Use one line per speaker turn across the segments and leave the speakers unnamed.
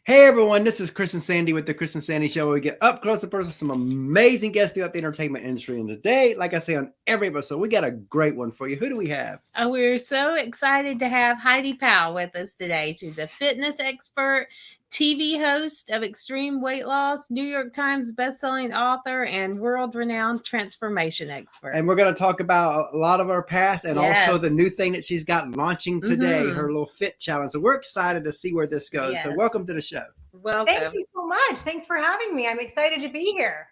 Hey everyone, this is Chris and Sandy with the Chris and Sandy Show, where we get up close and personal with some amazing guests throughout the entertainment industry. And today, like I say on every episode, we got a great one for you. Who do we have?
Oh, we're so excited to have Heidi Powell with us today. She's a fitness expert, TV host of Extreme Weight Loss, New York Times bestselling author, and world-renowned transformation expert.
And we're going to talk about a lot of our past and also the
Yes.
new thing that she's got launching today, her little fit challenge. So we're excited to see where this goes. So
Yes.
welcome to the show.
Welcome.
Thank you so much. Thanks for having me. I'm excited to be here.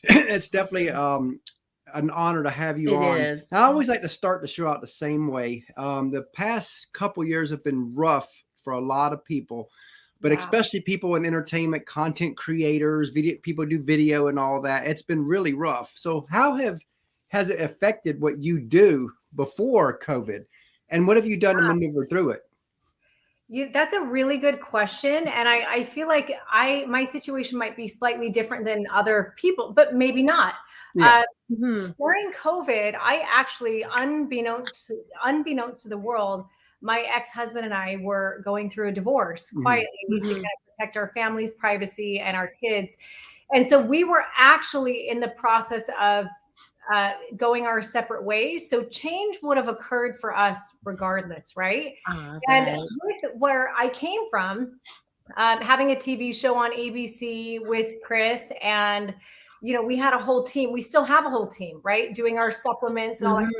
It's definitely an honor to have you on.
It is.
I always like to start the show out the same way. The past couple years have been rough for a lot of people, but
Wow.
especially people in entertainment, content creators, people do video and all that. It's been really rough. So how has it affected what you do before COVID? And what have you done to maneuver through it?
That's a really good question. And I feel like my situation might be slightly different than other people, but maybe not.
Yeah.
During COVID, I actually, unbeknownst to the world, my ex-husband and I were going through a divorce quietly to kind of protect our family's privacy and our kids. And so we were actually in the process of going our separate ways. So change would have occurred for us regardless, right? And with where I came from, having a TV show on ABC with Chris, and we had a whole team. We still have a whole team, right? Doing our supplements and all that.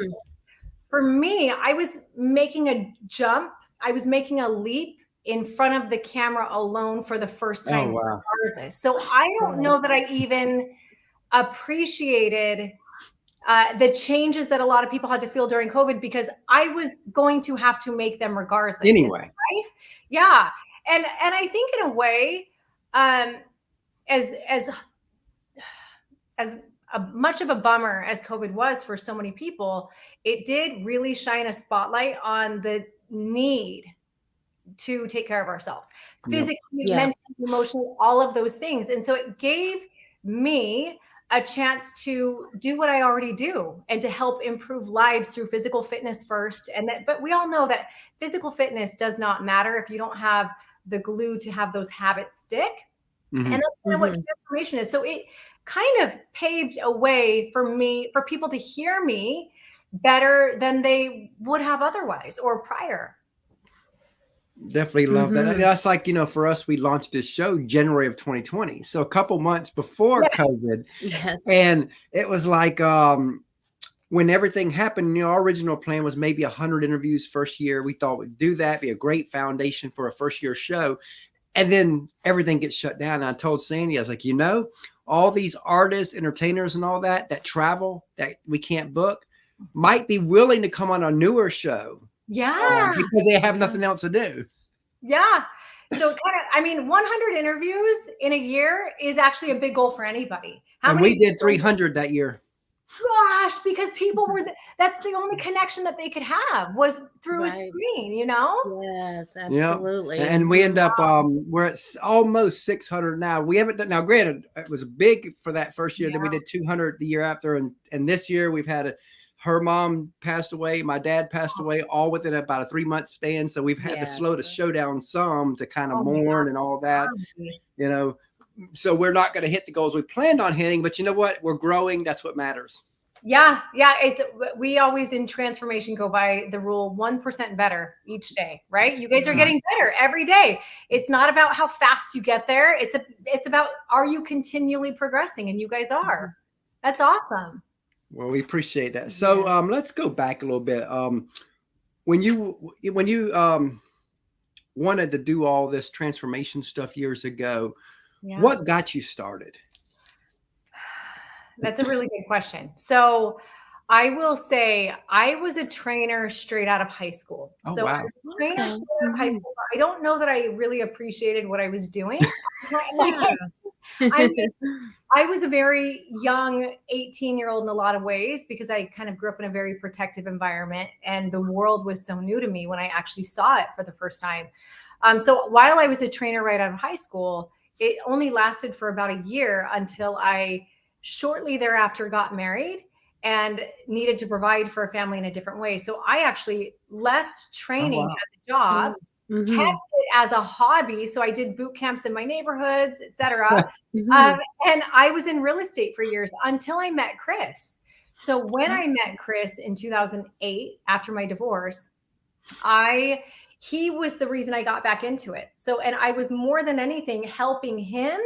For me, I was making a jump. I was making a leap in front of the camera alone for the first time.
Oh, wow.
Regardless. So I don't know that I even appreciated the changes that a lot of people had to feel during COVID, because I was going to have to make them regardless.
Anyway.
Right? Yeah. And I think in a way, as much of a bummer as COVID was for so many people, it did really shine a spotlight on the need to take care of ourselves, physically, mentally, emotionally, all of those things. And so it gave me a chance to do what I already do and to help improve lives through physical fitness first. But we all know that physical fitness does not matter if you don't have the glue to have those habits stick. And that's kind of what transformation is. So it kind of paved a way for people to hear me better than they would have otherwise or prior.
Definitely love that. And that's like, for us, we launched this show January of 2020. So a couple months before COVID.
Yes.
And it was like when everything happened, our original plan was maybe 100 interviews first year. We thought we'd do that, be a great foundation for a first year show. And then everything gets shut down. And I told Sandy, I was like, all these artists, entertainers and all that travel that we can't book might be willing to come on a newer show.
Yeah.
Because they have nothing else to do.
Yeah. So 100 interviews in a year is actually a big goal for anybody.
We did 300 that year.
Gosh, because people that's the only connection that they could have was through a screen,
Yes, absolutely.
Yep. And we end up, we're at almost 600 now. We haven't done, now granted, it was big for that first year. Then we did 200 the year after. And this year we've had her mom passed away. My dad passed away, all within about a 3-month span. So we've had to slow the show down some to kind of mourn and all that, So we're not going to hit the goals we planned on hitting, but you know what? We're growing. That's what matters.
Yeah. We always in transformation go by the rule 1% better each day, right? You guys are getting better every day. It's not about how fast you get there. It's about, are you continually progressing? And you guys are. That's awesome.
Well, we appreciate that. So let's go back a little bit. When you wanted to do all this transformation stuff years ago, what got you started?
That's a really good question. So I will say I was a trainer straight out of high school.
Oh,
so
wow.
I was a trainer straight out of high school. I don't know that I really appreciated what I was doing. I was a very young 18-year-old in a lot of ways because I kind of grew up in a very protective environment and the world was so new to me when I actually saw it for the first time. So while I was a trainer right out of high school, it only lasted for about a year until I shortly thereafter got married and needed to provide for a family in a different way. So I actually left training at the job
Mhm.
kept it as a hobby. So I did boot camps in my neighborhoods, etc.
Mhm.
And I was in real estate for years until I met Chris. So when I met Chris in 2008, after my divorce, he was the reason I got back into it. So, and I was more than anything helping him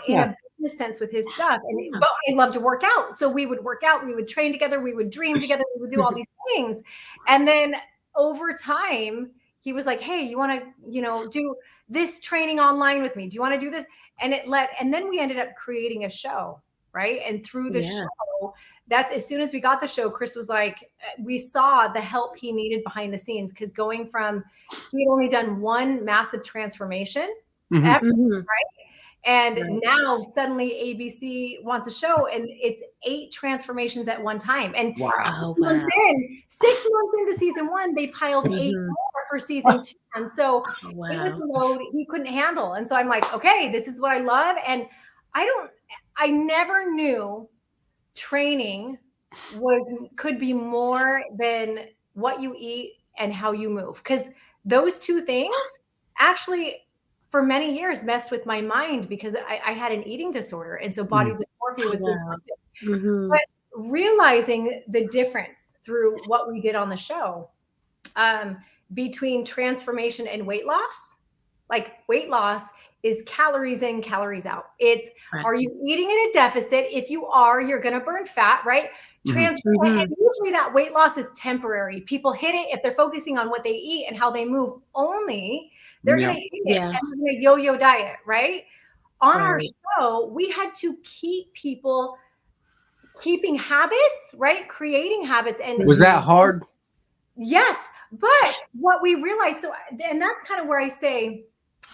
in a business sense with his stuff. But I love to work out. So we would work out, we would train together, we would dream together, we would do all these things. And then over time, he was like, hey, you want to, do this training online with me? Do you want to do this? And and then we ended up creating a show, right? And through the show, that's as soon as we got the show, Chris was like, we saw the help he needed behind the scenes, because going from, he had only done one massive transformation ever, right? And now suddenly ABC wants a show, and it's 8 transformations at one time. And
Wow.
6 months into season 1, they piled 8 more for season 2. And so it was a load he couldn't handle. And so I'm like, okay, this is what I love. And I never knew training could be more than what you eat and how you move, because those two things actually for many years messed with my mind, because I had an eating disorder, and so body dysmorphia was but realizing the difference through what we did on the show between transformation and weight loss. Like, weight loss is calories in, calories out. It's, are you eating in a deficit? If you are, you're going to burn fat, right? And usually that weight loss is temporary. People hit it if they're focusing on what they eat and how they move only. They're going to eat it and they're going to yo-yo diet, right? On our show, we had to keep people keeping habits, right? Creating habits. And
was that hard?
Yes. But what we realized, and that's kind of where I say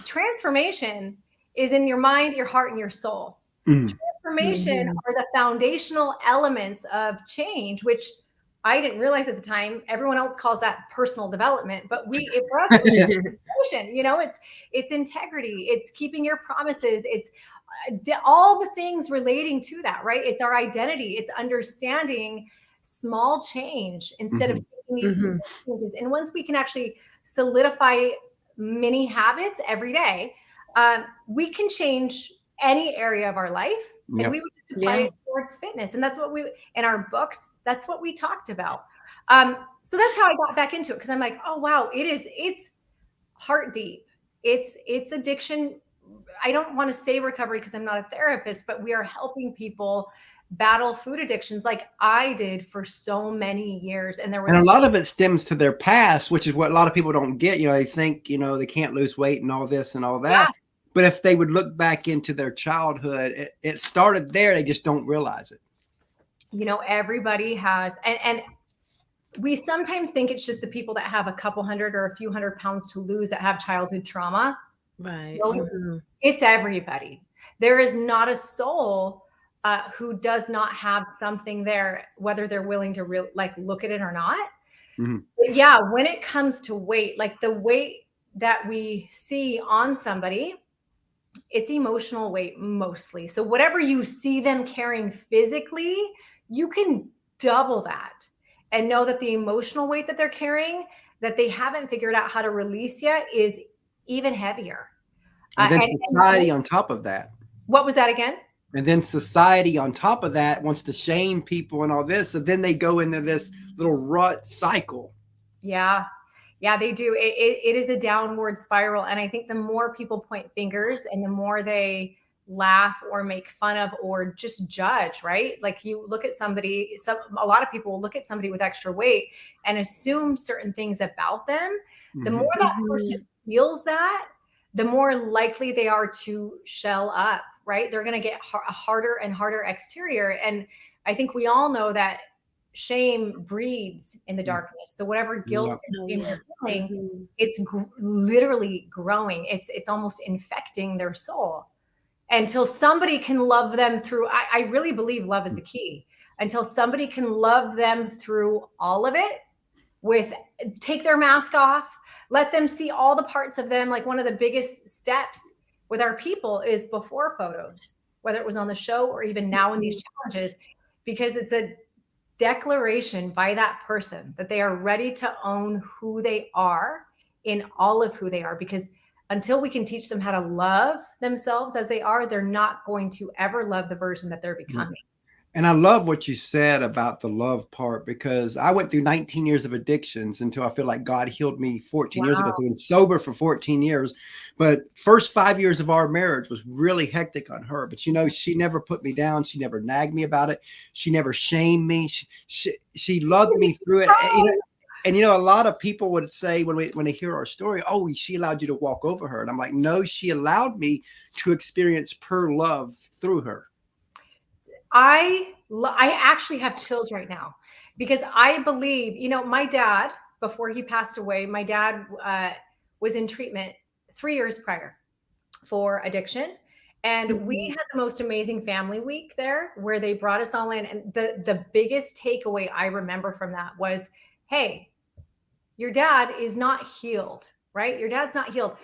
transformation is in your mind, your heart, and your soul. Transformation are the foundational elements of change, which I didn't realize at the time. Everyone else calls that personal development, but for us, it's transformation. It's integrity. It's keeping your promises. It's all the things relating to that, right? It's our identity. It's understanding small change instead of taking these changes. And once we can actually solidify many habits every day, we can change any area of our life, and we would just apply it towards fitness. And that's what in our books, that's what we talked about. So that's how I got back into it, because I'm like, oh wow, it's heart deep. It's addiction. I don't want to say recovery because I'm not a therapist, but we are helping people battle food addictions like I did for so many years. And a
lot of it stems to their past, which is what a lot of people don't get. They think, they can't lose weight and all this and all that. But if they would look back into their childhood, it started there. They just don't realize it.
Everybody has, and we sometimes think it's just the people that have a couple hundred or a few hundred pounds to lose that have childhood trauma.
Right.
It's everybody. There is not a soul who does not have something there, whether they're willing to look at it or not. But yeah, when it comes to weight, like the weight that we see on somebody, it's emotional weight mostly. So whatever you see them carrying physically, you can double that and know that the emotional weight that they're carrying, that they haven't figured out how to release yet, is even heavier.
And then society on top of that.
What was that again?
And then society on top of that wants to shame people and all this. So then they go into this little rut cycle.
Yeah, they do. It is a downward spiral. And I think the more people point fingers and the more they laugh or make fun of or just judge, right? Like, you look at somebody, a lot of people will look at somebody with extra weight and assume certain things about them. The more that person feels that, the more likely they are to shell up, right? They're going to get a harder and harder exterior. And I think we all know that shame breeds in the darkness. So whatever guilt and shame they're feeling, it's literally growing. It's almost infecting their soul. Until somebody can love them through, I really believe love is the key. Until somebody can love them through all of it, take their mask off, let them see all the parts of them. Like, one of the biggest steps with our people is before photos, whether it was on the show or even now in these challenges, because it's a declaration by that person that they are ready to own who they are in all of who they are, because until we can teach them how to love themselves as they are, they're not going to ever love the version that they're becoming.
And I love what you said about the love part, because I went through 19 years of addictions until I feel like God healed me 14 years ago. So I've been sober for 14 years. But first 5 years of our marriage was really hectic on her. But, you know, she never put me down. She never nagged me about it. She never shamed me. She loved me through it. And, you know, a lot of people would say when they hear our story, oh, she allowed you to walk over her. And I'm like, no, she allowed me to experience pure love through her.
I actually have chills right now, because I believe, you know, my dad, before he passed away, my dad was in treatment 3 years prior for addiction. And we had the most amazing family week there, where they brought us all in. And the biggest takeaway I remember from that was, hey, your dad is not healed, right? Your dad's not healed.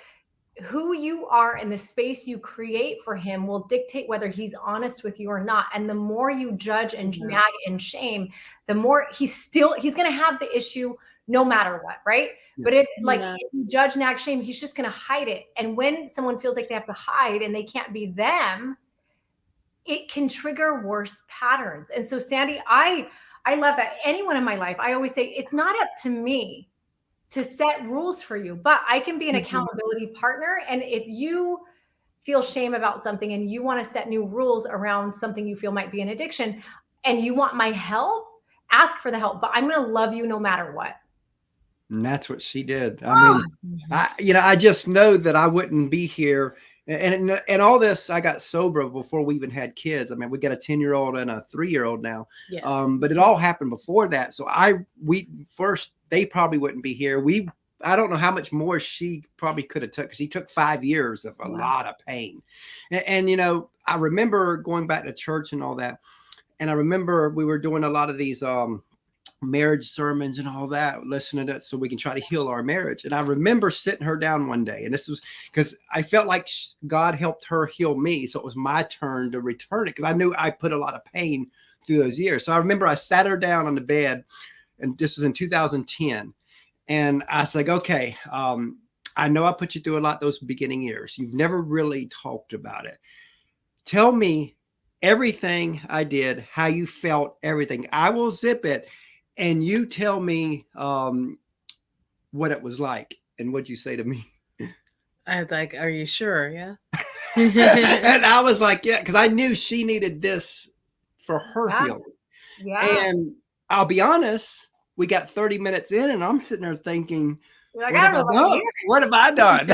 Who you are and the space you create for him will dictate whether he's honest with you or not. And the more you judge and nag and shame, the more he's going to have the issue no matter what, right? Yeah. But if you judge, nag, shame, he's just going to hide it. And when someone feels like they have to hide and they can't be them, it can trigger worse patterns. And so, Sandy, I love that. Anyone in my life, I always say, it's not up to me to set rules for you, but I can be an accountability partner. And if you feel shame about something and you want to set new rules around something you feel might be an addiction, and you want my help, ask for the help, but I'm going to love you no matter what.
And that's what she did. I mean, I just know that I wouldn't be here. And all this, I got sober before we even had kids. I mean, we got a 10-year-old and a 3-year-old now. Yes. But it all happened before that. So they probably wouldn't be here. I don't know how much more she probably could have took, because she took 5 years of a lot of pain. And, you know, I remember going back to church and all that. And I remember we were doing a lot of these marriage sermons and all that, listening to it so we can try to heal our marriage. And I remember sitting her down one day, and this was because I felt like God helped her heal me. So it was my turn to return it, because I knew I put a lot of pain through those years. So I remember I sat her down on the bed, and this was in 2010. And I was like, okay, I know I put you through a lot those beginning years. You've never really talked about it. Tell me everything I did, how you felt, everything. I will zip it. And you tell me what it was like. And what'd you say to me?
I was like, are you sure? Yeah.
And I was like, yeah, because I knew she needed this for her healing.
Yeah.
And I'll be honest, we got 30 minutes in, and I'm sitting there thinking,
like,
what have I done?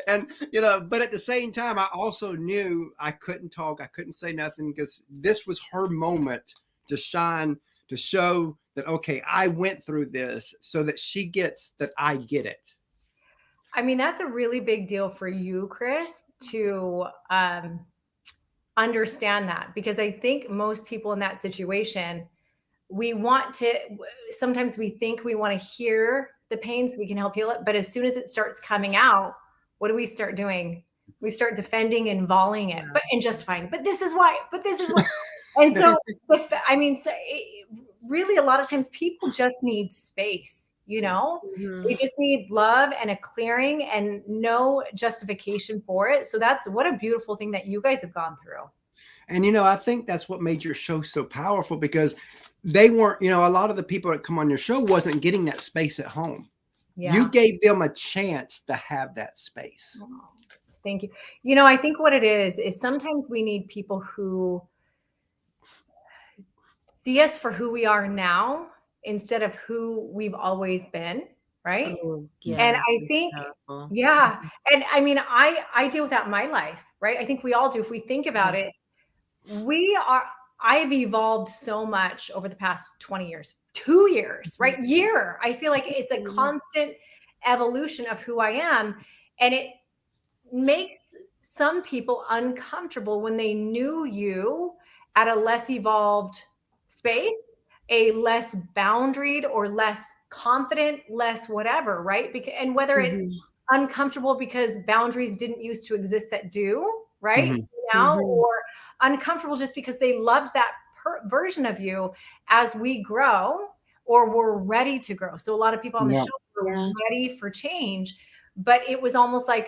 and, you know, but at the same time, I also knew I couldn't talk. I couldn't say nothing, because this was her moment to shine, to show that, okay, I went through this, so that she gets that I get it.
I mean, that's a really big deal for you, Chris, to understand that, because I think most people in that situation, sometimes we think we want to hear the pain so we can help heal it. But as soon as it starts coming out, what do we start doing? We start defending and volleying it, and just fine. But this is why, And so, really, a lot of times people just need space, you know, they just need love and a clearing and no justification for it. So what a beautiful thing that you guys have gone through.
And, you know, I think that's what made your show so powerful, because they weren't, you know, a lot of the people that come on your show wasn't getting that space at home. Yeah. You gave them a chance to have that space.
Oh, thank you. You know, I think what it is sometimes we need people who see us for who we are now instead of who we've always been, right? Oh, yes, and I think, yeah. And I mean, I deal with that in my life, right? I think we all do. If we think about it, I've evolved so much over the past 20 years, 2 years, right? I feel like it's a constant evolution of who I am. And it makes some people uncomfortable when they knew you at a less evolved space, a less boundaried or less confident, less whatever, right? And whether it's uncomfortable because boundaries didn't used to exist that do, right? Now, or uncomfortable just because they loved that version of you. As we grow, or were ready to grow. So a lot of people on the show were ready for change, but it was almost like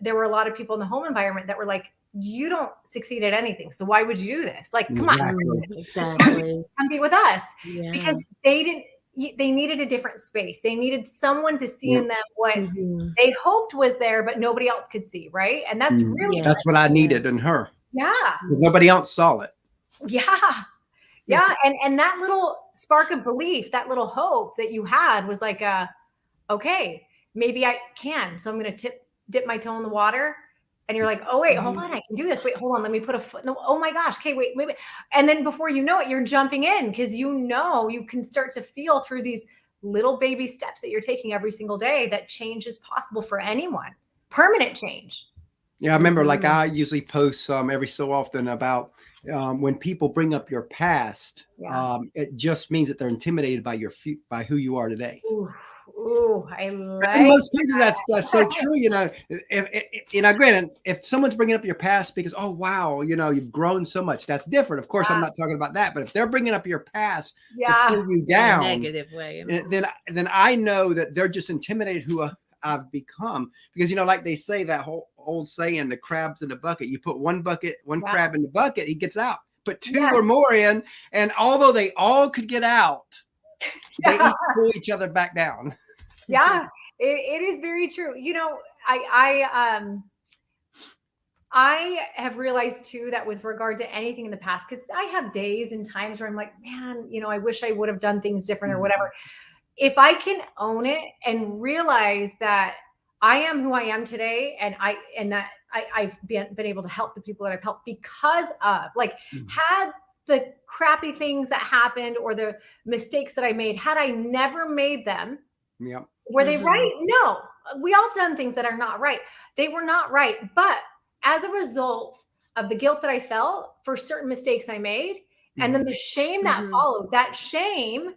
there were a lot of people in the home environment that were like, you don't succeed at anything, so why would you do this? Like, come on,
exactly.
come be with us.
Yeah.
Because they needed a different space. They needed someone to see in them what they hoped was there, but nobody else could see, right? And that's really
that's what I needed in her.
Yeah.
Because nobody else saw it.
Yeah. And that little spark of belief, that little hope that you had was like, okay, maybe I can. So I'm going to dip my toe in the water. And you're like, oh, wait, hold on. I can do this. Wait, hold on. Let me put a foot. No, oh my gosh. Okay, wait. And then before you know it, you're jumping in because you can start to feel through these little baby steps that you're taking every single day that change is possible for anyone. Permanent change.
Yeah, I remember like I usually post every so often about when people bring up your past, it just means that they're intimidated by by who you are today.
Ooh, I like
in most cases that's so true. You know, granted, if someone's bringing up your past because, oh wow, you know, you've grown so much, that's different. Of course, I'm not talking about that. But if they're bringing up your past to pull you down
in a negative way,
then I know that they're just intimidated who I've become, because you know, like they say that whole old saying, the crab's in the bucket. You put one crab in the bucket, he gets out. Put two or more in, and although they all could get out, they each pull each other back down.
Yeah, it is very true. You know, I have realized too that with regard to anything in the past, because I have days and times where I'm like, man, you know, I wish I would have done things different or whatever. If I can own it and realize that I am who I am today, and that I've been able to help the people that I've helped because of, like, had the crappy things that happened or the mistakes that I made, had I never made them, were they right? No, we all have done things that are not right. They were not right. But as a result of the guilt that I felt for certain mistakes I made, and then the shame that followed, that shame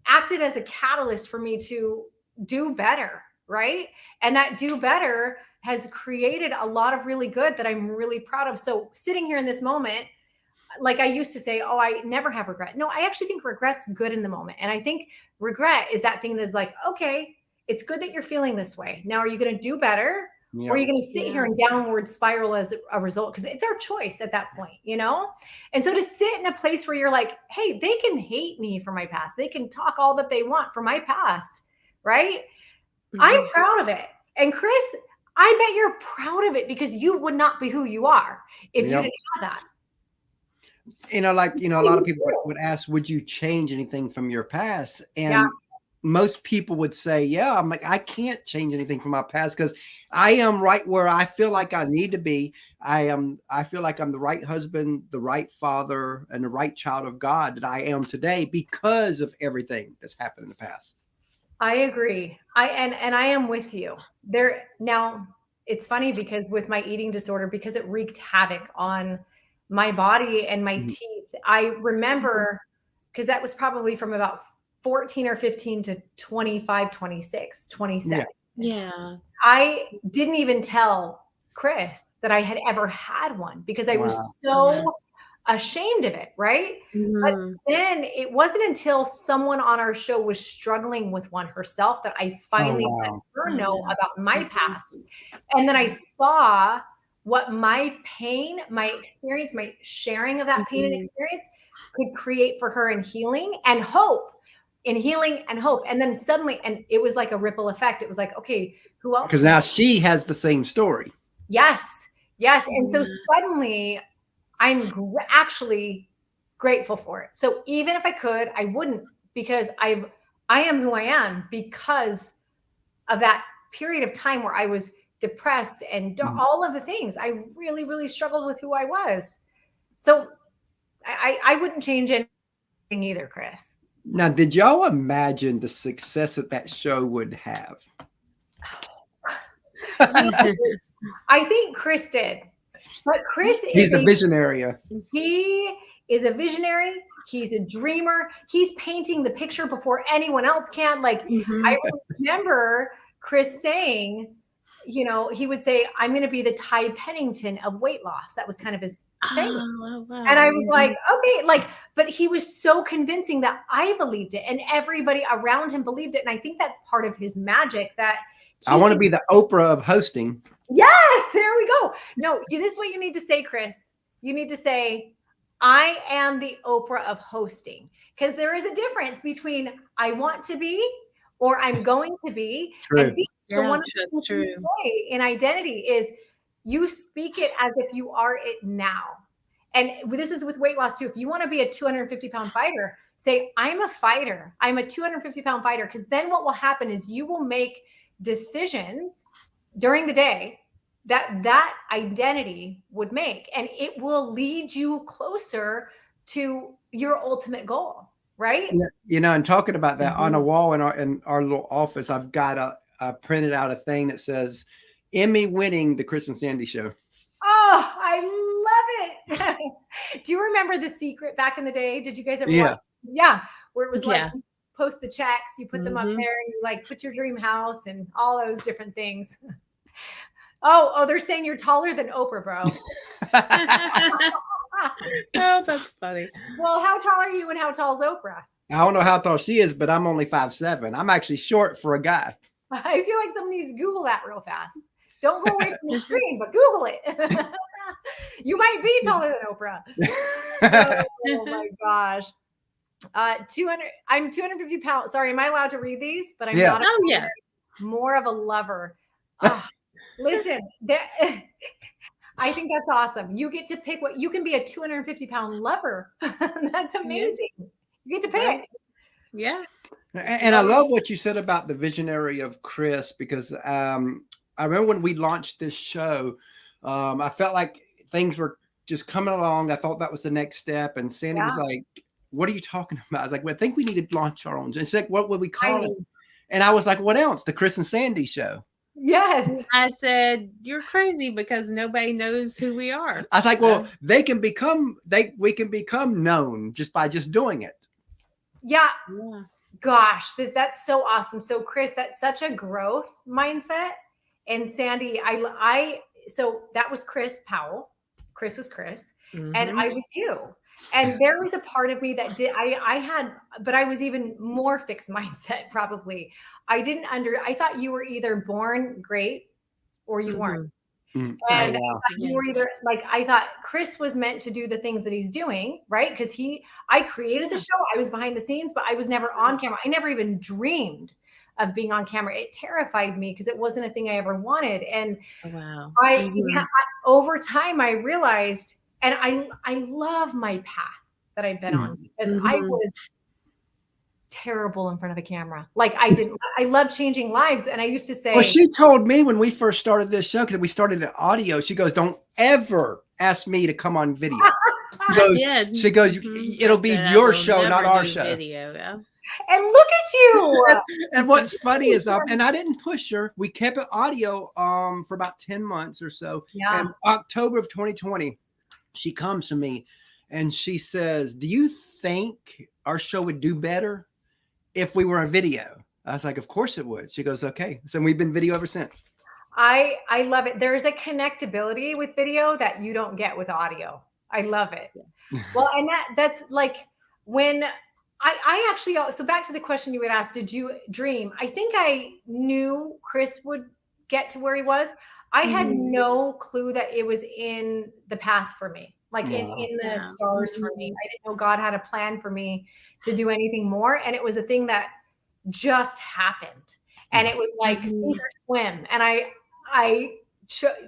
acted as a catalyst for me to do better, right? And that do better has created a lot of really good that I'm really proud of. So sitting here in this moment, like I used to say, oh, I never have regret. No, I actually think regret's good in the moment. And I think regret is that thing that's like, okay, it's good that you're feeling this way. Now, are you going to do better? Or are you going to sit here and downward spiral as a result? Because it's our choice at that point, you know? And so to sit in a place where you're like, hey, they can hate me for my past. They can talk all that they want for my past, right? I'm proud of it. And Chris, I bet you're proud of it because you would not be who you are if you didn't have that.
You know, like, you know, a lot of people would ask, would you change anything from your past? And most people would say, yeah. I'm like, I can't change anything from my past because I am right where I feel like I need to be. I feel like I'm the right husband, the right father, and the right child of God that I am today because of everything that's happened in the past.
I agree. And I am with you there. Now, it's funny because with my eating disorder, because it wreaked havoc on my body and my teeth, I remember, because that was probably from about 14 or 15 to 25, 26, 27.
Yeah.
I didn't even tell Chris that I had ever had one because I was so ashamed of it, right? But then it wasn't until someone on our show was struggling with one herself that I finally let her know about my past. And then I saw what my pain, my experience, my sharing of that pain and experience could create for her in healing and hope. And then suddenly, and it was like a ripple effect. It was like, okay, who else?
Because now she has the same story.
Yes. And so suddenly I'm actually grateful for it. So even if I could, I wouldn't, because I am who I am because of that period of time where I was depressed and all of the things. I really, really struggled with who I was. So I wouldn't change anything either, Chris.
Now, did y'all imagine the success that show would have?
I think Chris did. But Chris
he's the visionary.
He is a visionary. He's a dreamer. He's painting the picture before anyone else can. Like, I remember Chris saying you know, he would say, I'm going to be the Ty Pennington of weight loss. That was kind of his saying.
Oh, wow.
And I was like, okay, like, but he was so convincing that I believed it and everybody around him believed it. And I think that's part of his magic, that
I want to be the Oprah of hosting.
Yes, there we go. No, this is what you need to say, Chris. You need to say, I am the Oprah of hosting, because there is a difference between I want to be or I'm going to be.
True.
And the one
that's true.
in identity is you speak it as if you are it now. And this is with weight loss too. If you want to be a 250-pound fighter, say, I'm a fighter. I'm a 250-pound fighter. Because then what will happen is you will make decisions during the day that identity would make, and it will lead you closer to your ultimate goal, right?
You know, and talking about that, on a wall in our little office, I've got I printed out a thing that says Emmy winning the Chris and Sandy show.
Oh, I love it. Do you remember The Secret back in the day? Did you guys ever watch? Yeah, where it was like, you post the checks, you put them up there, and you like put your dream house and all those different things. Oh, they're saying you're taller than Oprah, bro.
Oh, that's funny.
Well, how tall are you and how tall is Oprah?
I don't know how tall she is, but I'm only 5'7". I'm actually short for a guy.
I feel like someone needs to Google that real fast. Don't go away from the screen, but Google it. You might be taller than Oprah. Oh my gosh. 200. I'm 250 pounds. Sorry, am I allowed to read these? But I'm not. More of a lover. Listen, I think that's awesome. You get to pick what you can be, a 250-pound lover. That's amazing. You get to pick.
Yeah.
And I love what you said about the visionary of Chris, because I remember when we launched this show, I felt like things were just coming along. I thought that was the next step. And Sandy was like, what are you talking about? I was like, well, I think we need to launch our own. And she's like, what would we call it? And I was like, what else? The Chris and Sandy show.
Yes.
I said, you're crazy because nobody knows who we are.
I was like, well, we can become known just by just doing it.
Yeah. Gosh, that's so awesome. So Chris, that's such a growth mindset. And Sandy, so that was Chris Powell. Chris was Chris. And I was you. And there was a part of me that but I was even more fixed mindset, probably. I thought you were either born great or you weren't. And you were either like, I thought Chris was meant to do the things that he's doing, right? Because I created the show. I was behind the scenes, but I was never on camera. I never even dreamed of being on camera. It terrified me because it wasn't a thing I ever wanted. And over time, I realized, and I love my path that I've been on, because I was terrible in front of the camera. Like I love changing lives. And I used to say,
well, she told me when we first started this show, because we started in audio, she goes, don't ever ask me to come on video. She goes, it'll be your show, not our show.
Video,
And look at you.
And what's funny is, and I didn't push her. We kept it audio for about 10 months or so. Yeah. And October of 2020, she comes to me and she says, do you think our show would do better if we were on video? I was like, of course it would. She goes, okay. So we've been video ever since.
I love it. There's a connectability with video that you don't get with audio. I love it. Well, and that's like when I actually, so back to the question you would ask, did you dream? I think I knew Chris would get to where he was. I had no clue that it was in the path for me, like in the stars for me. I didn't know God had a plan for me to do anything more. And it was a thing that just happened. And it was like sink or swim. And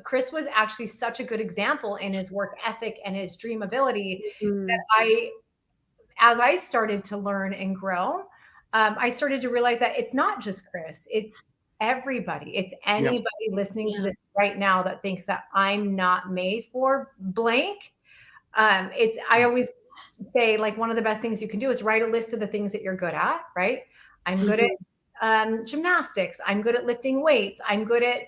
Chris was actually such a good example in his work ethic and his dream ability that as I started to learn and grow, I started to realize that it's not just Chris, it's everybody. It's anybody listening to this right now that thinks that I'm not made for blank. I always say, like, one of the best things you can do is write a list of the things that you're good at, right? I'm good at gymnastics. I'm good at lifting weights. I'm good at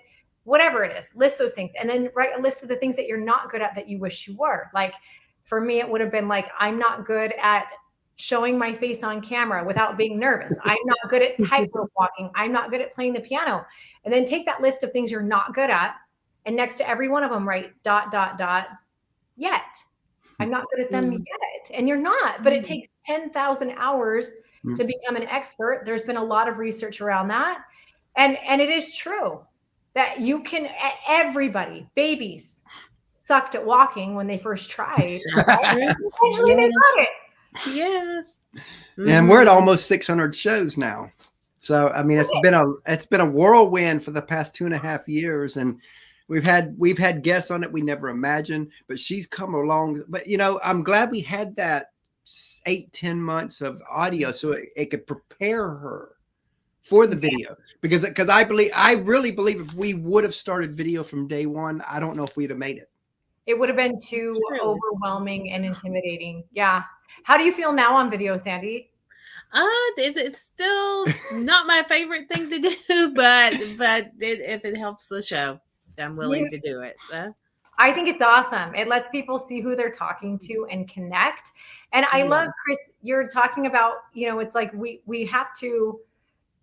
whatever it is. List those things. And then write a list of the things that you're not good at that you wish you were. Like, for me, it would have been like, I'm not good at showing my face on camera without being nervous. I'm not good at tightrope walking. I'm not good at playing the piano. And then take that list of things you're not good at, and next to every one of them write ... yet. I'm not good at them yet. And you're not, but it takes 10,000 hours to become an expert. There's been a lot of research around that. And it is true that you can, everybody, babies sucked at walking when they first tried. Eventually they got it.
Yes.
And we're at almost 600 shows now. So, I mean, it's been a whirlwind for the past 2.5 years. And we've had guests on it we never imagined, but she's come along. But, you know, I'm glad we had that 8-10 months of audio so it could prepare her for the video, because I really believe if we would have started video from day one, I don't know if we'd have made it.
It would have been too overwhelming and intimidating. Yeah. How do you feel now on video, Sandy?
It's still not my favorite thing to do, but if it helps the show, I'm willing to do it.
I think it's awesome. It lets people see who they're talking to and connect. And I love, Chris, you're talking about, you know, it's like we have to,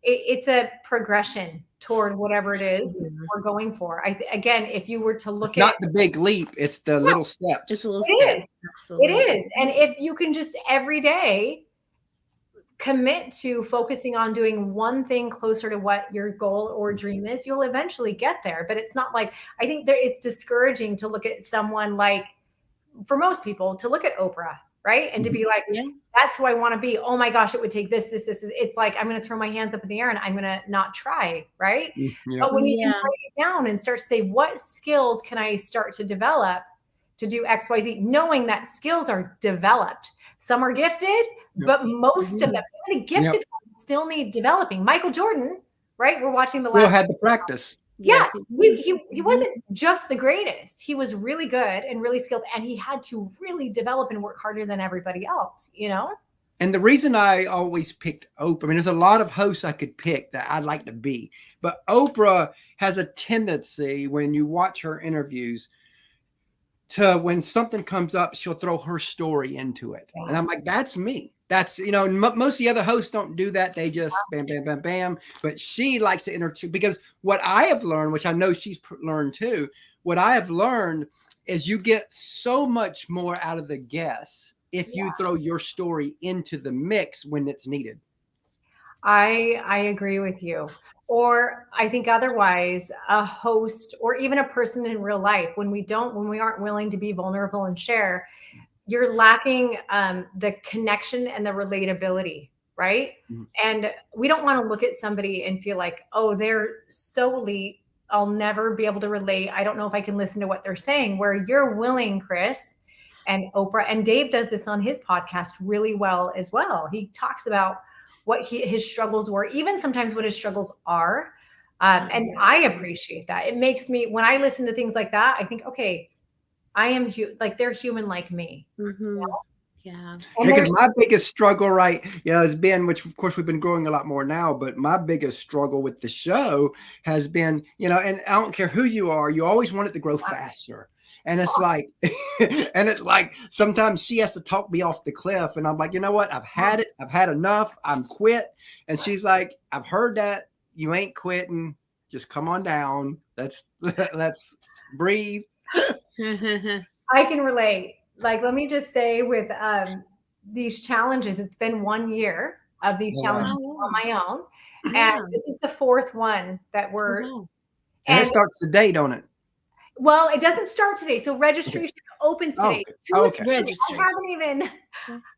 it's a progression toward whatever it is we're going for. Again, if you were to look
it's
at
not the big leap, it's the little steps.
It's a little steps. Absolutely.
It is. And if you can just every day commit to focusing on doing one thing closer to what your goal or dream is, you'll eventually get there. But it's not like, I think it's discouraging to look at someone like, for most people, to look at Oprah, right? And to be like, that's who I want to be. Oh my gosh, it would take this. It's like, I'm going to throw my hands up in the air and I'm going to not try, right? But when you can break it down and start to say, what skills can I start to develop to do X, Y, Z, knowing that skills are developed. Some are gifted, but most of them, the gifted ones still need developing. Michael Jordan, right? We're watching the last.
Still had the practice.
Yeah, he wasn't just the greatest. He was really good and really skilled, and he had to really develop and work harder than everybody else, you know?
And the reason I always picked Oprah, I mean, there's a lot of hosts I could pick that I'd like to be, but Oprah has a tendency when you watch her interviews to, when something comes up, she'll throw her story into it. And I'm like, that's me. That's, you know, most of the other hosts don't do that. They just bam, bam, bam, bam. But she likes to interview, because what I have learned, which I know she's learned too, what I have learned is you get so much more out of the guests if you throw your story into the mix when it's needed.
I agree with you. Or I think otherwise, a host or even a person in real life, when we aren't willing to be vulnerable and share, you're lacking the connection and the relatability, right? And we don't want to look at somebody and feel like, oh, they're so elite, I'll never be able to relate. I don't know if I can listen to what they're saying. Where you're willing, Chris, and Oprah, and Dave does this on his podcast really well as well. He talks about what his struggles were, even sometimes what his struggles are. And I appreciate that. It makes me, when I listen to things like that, I think, okay, I am like, they're human like me. You know?
Yeah.
Because my biggest struggle, right, you know, has been, which of course we've been growing a lot more now, but my biggest struggle with the show has been, you know, and I don't care who you are, you always want it to grow faster. And it's like, sometimes she has to talk me off the cliff, and I'm like, you know what? I've had it. I've had enough. I'm quit. And she's like, I've heard that. You ain't quitting. Just come on down. Let's breathe.
I can relate. Like, let me just say, with these challenges, it's been 1 year of these challenges on my own. And this is the 4th one that we're.
And it starts today, don't it?
Well, it doesn't start today. So registration opens today. I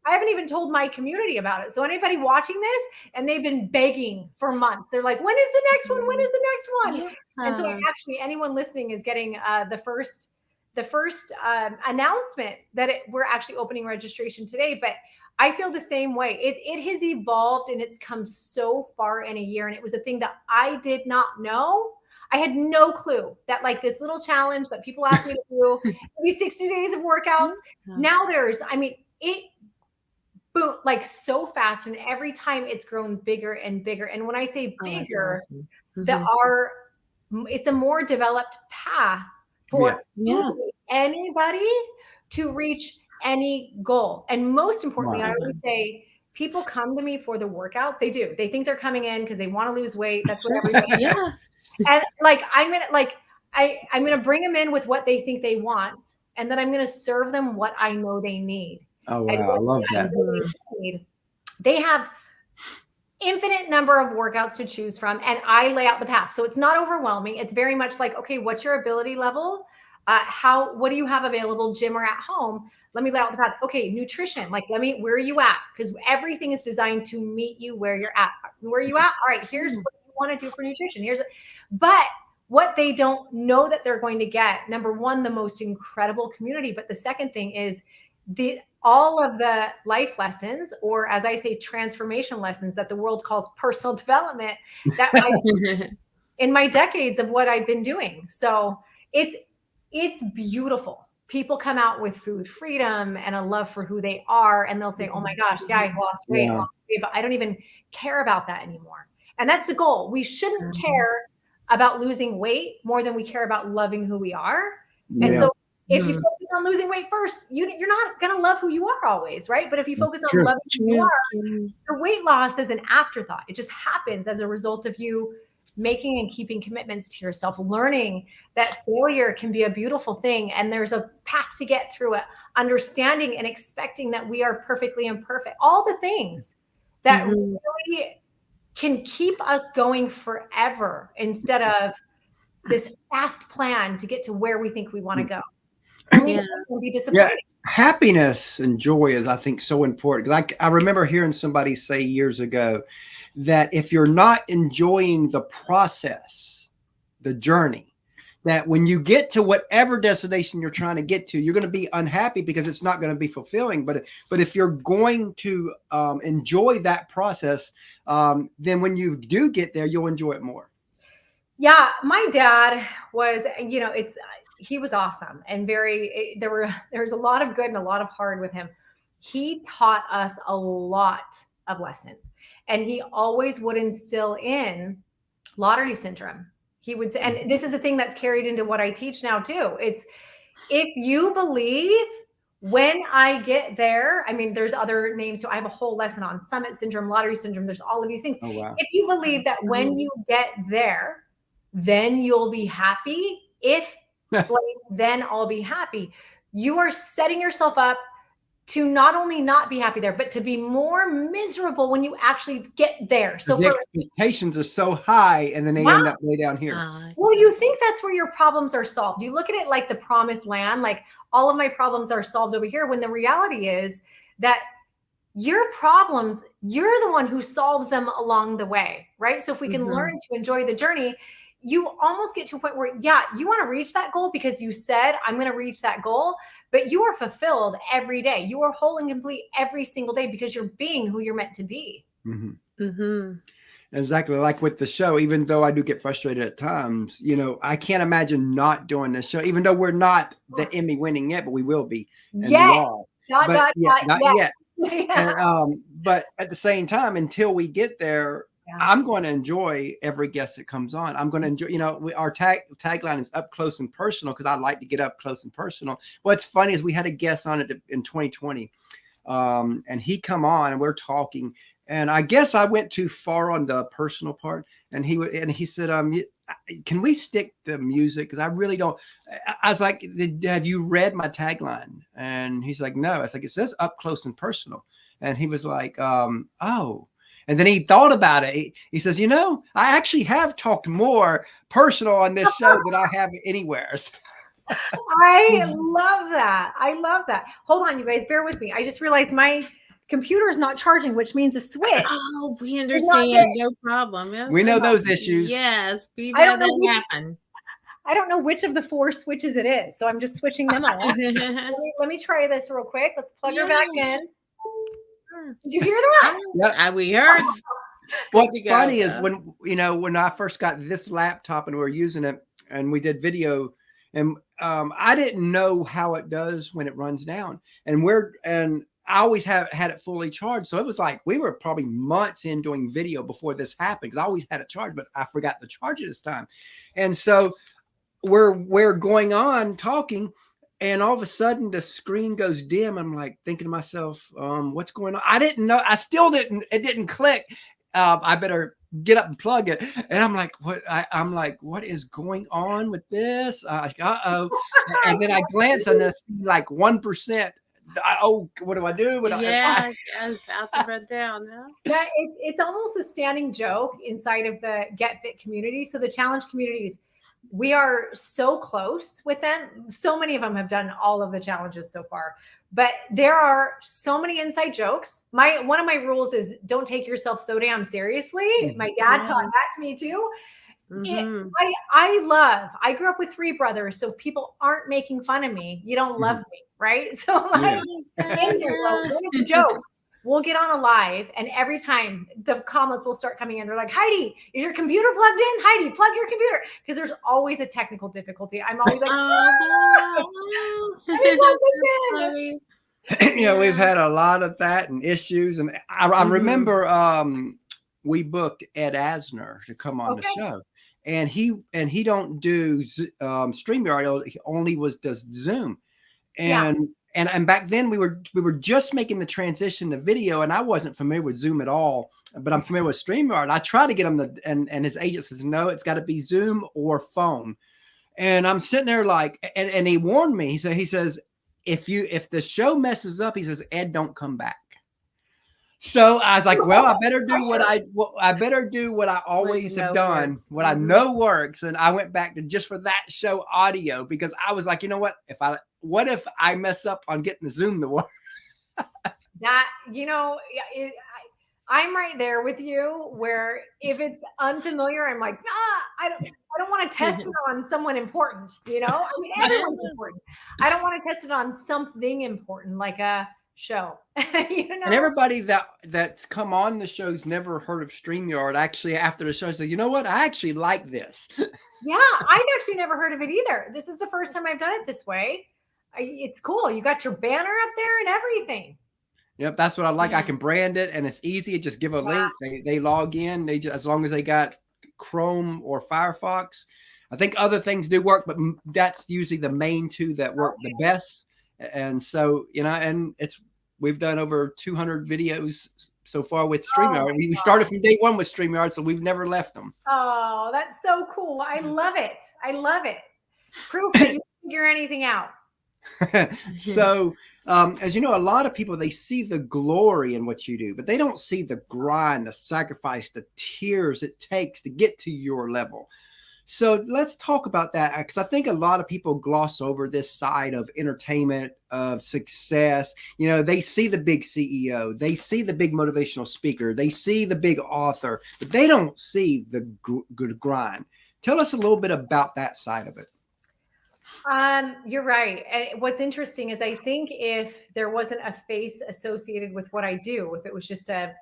haven't even told my community about it. So anybody watching this, and they've been begging for months. They're like, when is the next one? When is the next one? And so actually anyone listening is getting the first announcement that we're actually opening registration today. But I feel the same way. It has evolved, and it's come so far in a year. And it was a thing that I did not know. I had no clue that, like, this little challenge that people ask me to do, maybe 60 days of workouts. Now it boom, like, so fast. And every time it's grown bigger and bigger. And when I say bigger, it's a more developed path for anybody to reach any goal. And most importantly, I always say, people come to me for the workouts. They do. They think they're coming in because they want to lose weight. That's what everybody
Yeah.
And like, I'm going to bring them in with what they think they want. And then I'm going to serve them what I know they need.
Oh,
And
wow. I love
what
that.
know they need. They have infinite number of workouts to choose from, and I lay out the path. So it's not overwhelming. It's very much like, okay, what's your ability level? What do you have available, gym or at home? Let me lay out the path. Okay, nutrition. Like, where are you at? Because everything is designed to meet you where you're at. Where are you at? All right, here's what you want to do for nutrition. But what they don't know that they're going to get, number one, the most incredible community. But the second thing is all of the life lessons, or as I say, transformation lessons that the world calls personal development, that in my decades of what I've been doing. So it's beautiful. People come out with food freedom and a love for who they are. And they'll say, oh my gosh, yeah, I lost weight, but I don't even care about that anymore. And that's the goal. We shouldn't care about losing weight more than we care about loving who we are. And so if you focus on losing weight first, you're not going to love who you are always, right? But if you focus on loving who you are, your weight loss is an afterthought. It just happens as a result of you making and keeping commitments to yourself, learning that failure can be a beautiful thing. And there's a path to get through it, understanding and expecting that we are perfectly imperfect. All the things that really can keep us going forever instead of this fast plan to get to where we think we want to go. We'll be disappointed.
Happiness and joy is, I think, so important. Like, I remember hearing somebody say years ago that if you're not enjoying the process, the journey, that when you get to whatever destination you're trying to get to, you're going to be unhappy because it's not going to be fulfilling. But if you're going to enjoy that process, then when you do get there, you'll enjoy it more.
Yeah, my dad was, he was awesome and there's a lot of good and a lot of hard with him. He taught us a lot of lessons, and he always would instill in lottery syndrome. He would say, and this is the thing that's carried into what I teach now too. It's, if you believe when I get there, there's other names. So I have a whole lesson on summit syndrome, lottery syndrome. There's all of these things.
Oh, wow.
If you believe that when you get there, then you'll be happy. Then I'll be happy. You are setting yourself up to not only not be happy there, but to be more miserable when you actually get there. So
the expectations are so high, and then they end up way down here.
Well, you think that's where your problems are solved. You look at it like the promised land, like all of my problems are solved over here, when the reality is that your problems, you're the one who solves them along the way, right? So if we can learn to enjoy the journey, you almost get to a point where, you want to reach that goal because you said, I'm going to reach that goal, but you are fulfilled every day. You are whole and complete every single day because you're being who you're meant to be.
Exactly. Like with the show, even though I do get frustrated at times, I can't imagine not doing this show, even though we're not the Emmy winning yet, but we will be. And
not
yet. And, but at the same time, until we get there, I'm going to enjoy every guest that comes on. I'm going to enjoy, our tagline is up close and personal, because I like to get up close and personal. What's funny is we had a guest on it in 2020, and he come on and we're talking, and I guess I went too far on the personal part, and he said, can we stick to music? Because I really don't. I was like, have you read my tagline? And he's like, no. I was like, it says up close and personal. And he was like, oh. And then he thought about it. He says, I actually have talked more personal on this show than I have anywhere.
I love that. I love that. Hold on, you guys, bear with me. I just realized my computer is not charging, which means a switch.
Oh, we understand. No problem. Yes,
we know those issues.
Yes, we've had that happen.
I don't know which of the 4 switches it is, so I'm just switching them on. let me try this real quick. Let's plug her back in. Did you hear that?
Yep.
We heard.
What's funny is when I first got this laptop and we were using it and we did video, and I didn't know how it does when it runs down, and I always had it fully charged. So it was like we were probably months in doing video before this happened, because I always had it charged, but I forgot to charge it this time. And so we're going on talking, And all of a sudden the screen goes dim. I'm like thinking to myself, what's going on? I didn't know. I still didn't. It didn't click. I better get up and plug it. And I'm like, what? I'm like, what is going on with this? Uh-oh. And then I glance and I see like 1%. Oh, what do I do?
I was about to run down.
That it's almost a standing joke inside of the Get Fit community. So the challenge communities, we are so close with them. So many of them have done all of the challenges so far, but there are so many inside jokes. One of my rules is don't take yourself so damn seriously. My dad taught that to me too. I grew up with 3 brothers. So if people aren't making fun of me, you don't love me. Right. So it's a joke. We'll get on a live and every time the comments will start coming in, they're like, Heidi, is your computer plugged in? Heidi, plug your computer. Because there's always a technical difficulty. I'm always like,
we've had a lot of that and issues. And I remember we booked Ed Asner to come on the show. And he don't do StreamYard. He only does Zoom. And back then we were just making the transition to video, and I wasn't familiar with Zoom at all, but I'm familiar with StreamYard. I try to get him and his agent says, no, it's got to be Zoom or phone. And I'm sitting there like, and he warned me. He says, if the show messes up, he says, Ed, don't come back. So I was like, well, I better do what I always have done, what I know works. And I went back to just for that show audio, because I was like, you know what, what if I mess up on getting the Zoom to work?
I'm right there with you where if it's unfamiliar, I'm like, I don't want to test it on someone important, I mean, everyone's important. I don't want to test it on something important like a show. And
everybody that's come on the show's never heard of StreamYard. Actually, after the show, said, you know what? I actually like this.
Yeah, I've actually never heard of it either. This is the first time I've done it this way. It's cool. You got your banner up there and everything.
Yep, that's what I like. I can brand it, and it's easy. Just give a link. They log in. They just, as long as they got Chrome or Firefox. I think other things do work, but that's usually the main 2 that work the best. And so, and we've done over 200 videos so far with StreamYard. We started from day 1 with StreamYard, so we've never left them.
Oh, that's so cool. I love it. Proof that you can figure anything out.
So, as you know, a lot of people, they see the glory in what you do, but they don't see the grind, the sacrifice, the tears it takes to get to your level. So let's talk about that, because I think a lot of people gloss over this side of entertainment, of success. They see the big CEO, they see the big motivational speaker, they see the big author, but they don't see the good grind. Tell us a little bit about that side of it.
You're right. And what's interesting is I think if there wasn't a face associated with what I do, if it was just a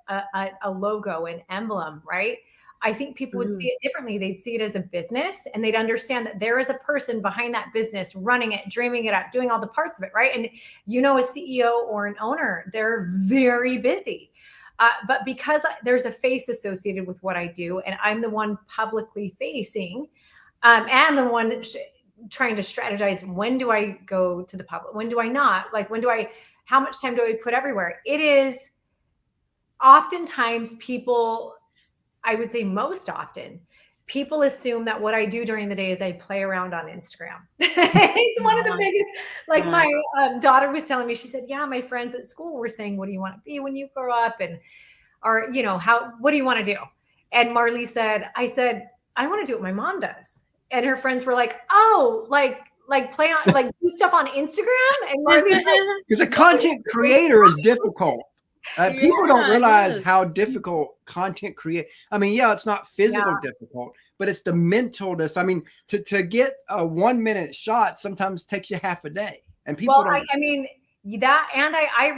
logo, an emblem, right? I think people would see it differently. They'd see it as a business, and they'd understand that there is a person behind that business running it, dreaming it up, doing all the parts of it, right? And a CEO or an owner, they're very busy. But because there's a face associated with what I do, and I'm the one publicly facing, and the one trying to strategize, when do I go to the public? When do I not? Like, how much time do I put everywhere? It is oftentimes people, I would say most often, people assume that what I do during the day is I play around on Instagram. It's one of the biggest, like my daughter was telling me, she said, yeah, my friends at school were saying, what do you want to be when you grow up? And, what do you want to do? And Marley said, I want to do what my mom does. And her friends were like, oh, like play on, like do stuff on Instagram. And Marley's like,
because a content creator is difficult. People don't realize how difficult content create. I mean, it's not physical difficult, but it's the mentalness. I mean, to get a 1-minute shot sometimes takes you half a day, and people don't.
I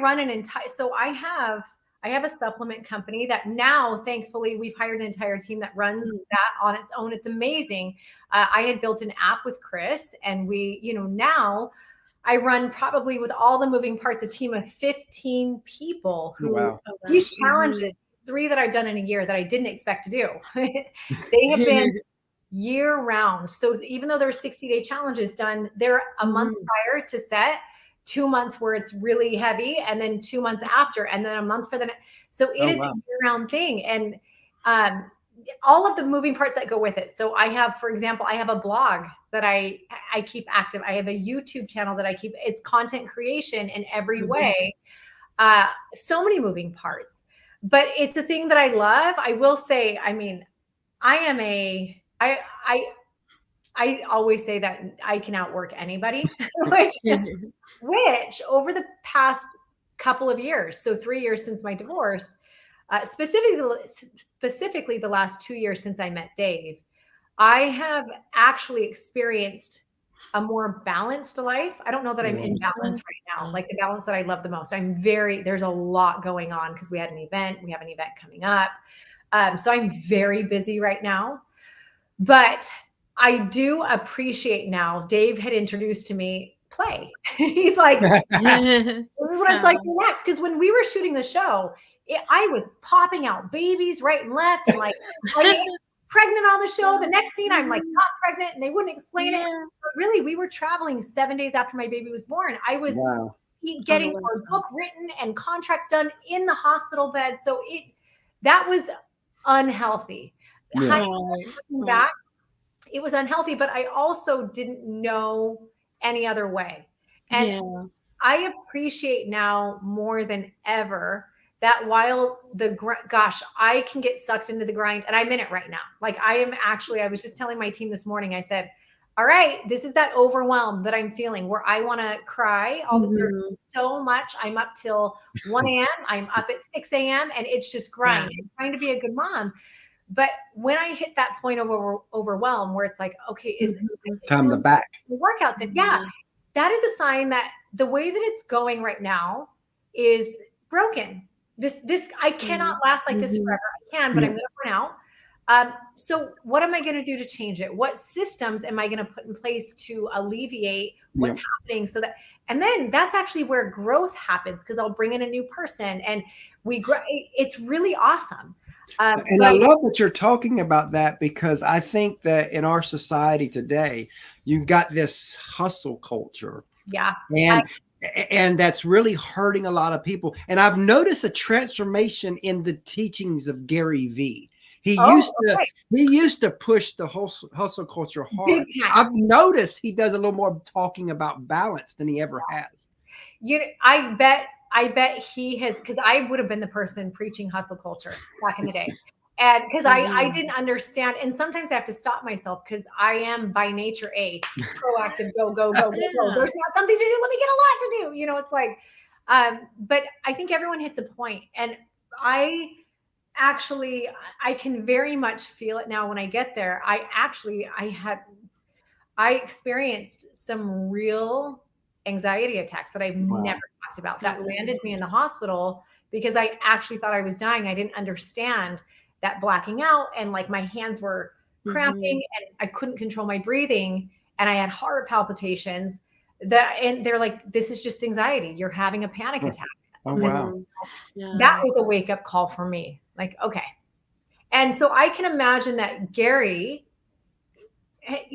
run an entire. So I have a supplement company that now, thankfully, we've hired an entire team that runs that on its own. It's amazing. I had built an app with Chris, and we, now I run, probably with all the moving parts, a team of 15 people who these challenges, 3 that I've done in a year that I didn't expect to do. They have been year round. So even though there are 60-day challenges done, they're a month prior to set, 2 months where it's really heavy, and then 2 months after, and then a month for the next. So it is a year-round thing. And all of the moving parts that go with it. So I have, for example, I have a blog that I keep active. I have a YouTube channel that I keep, it's content creation in every way. So many moving parts, but it's a thing that I love. I will say, I mean, I always say that I can outwork anybody, which over the past couple of years, so 3 years since my divorce, specifically the last 2 years since I met Dave, I have actually experienced a more balanced life. I don't know that I'm in balance right now, like the balance that I love the most. There's a lot going on because we have an event coming up. So I'm very busy right now, but I do appreciate now. Dave had introduced to me play. He's like, this is what it's like to relax. Because when we were shooting the show, I was popping out babies right and left, and like pregnant on the show. The next scene, I'm like not pregnant, and they wouldn't explain it. But really, we were traveling 7 days after my baby was born. I was getting our book written and contracts done in the hospital bed. So that was unhealthy. Back, it was unhealthy, but I also didn't know any other way. And I appreciate now more than ever that while I can get sucked into the grind, and I'm in it right now. Like I was just telling my team this morning, I said, all right, this is that overwhelm that I'm feeling where I want to cry. There's so much. I'm up till 1 a.m. I'm up at 6 a.m. and it's just grind. I'm trying to be a good mom. But when I hit that point of overwhelm where it's like, okay, is
time to back
the workouts in? Yeah, that is a sign that the way that it's going right now is broken. This I cannot last like this forever. I can, but I'm going to burn out. So what am I going to do to change it? What systems am I going to put in place to alleviate what's happening so that, and then that's actually where growth happens because I'll bring in a new person and we grow. It's really awesome.
And I love that you're talking about that because I think that in our society today, you've got this hustle culture.
Yeah.
And that's really hurting a lot of people. And I've noticed a transformation in the teachings of Gary Vee. He used to push the hustle culture hard. I've noticed he does a little more talking about balance than he ever has.
I bet he has, because I would have been the person preaching hustle culture back in the day. And because I didn't understand. And sometimes I have to stop myself because I am by nature proactive, go. There's not something to do. Let me get a lot to do. It's like, but I think everyone hits a point. And I can very much feel it now when I get there. I experienced some real anxiety attacks that I've never talked about that landed me in the hospital because I actually thought I was dying. I didn't understand that blacking out and like my hands were cramping and I couldn't control my breathing and I had heart palpitations and they're like, this is just anxiety. You're having a panic attack.
Oh, wow.
That was a wake up call for me. Like, okay. And so I can imagine that Gary,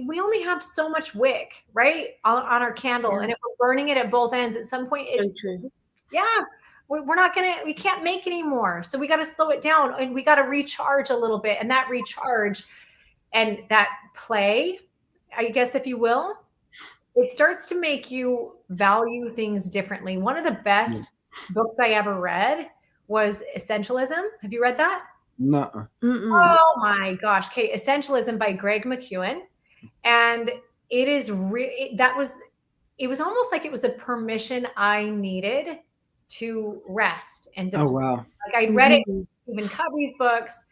we only have so much wick, right? On our candle. And if we're burning it at both ends at some point, we can't make any more. So we got to slow it down and we got to recharge a little bit. And that recharge and that play, I guess, if you will, it starts to make you value things differently. One of the best books I ever read was Essentialism. Have you read that?
No.
Oh my gosh. Okay. Essentialism by Greg Mcewen. And it is it was almost like it was the permission I needed to rest and
oh wow.
Like I read it in Stephen Covey's books,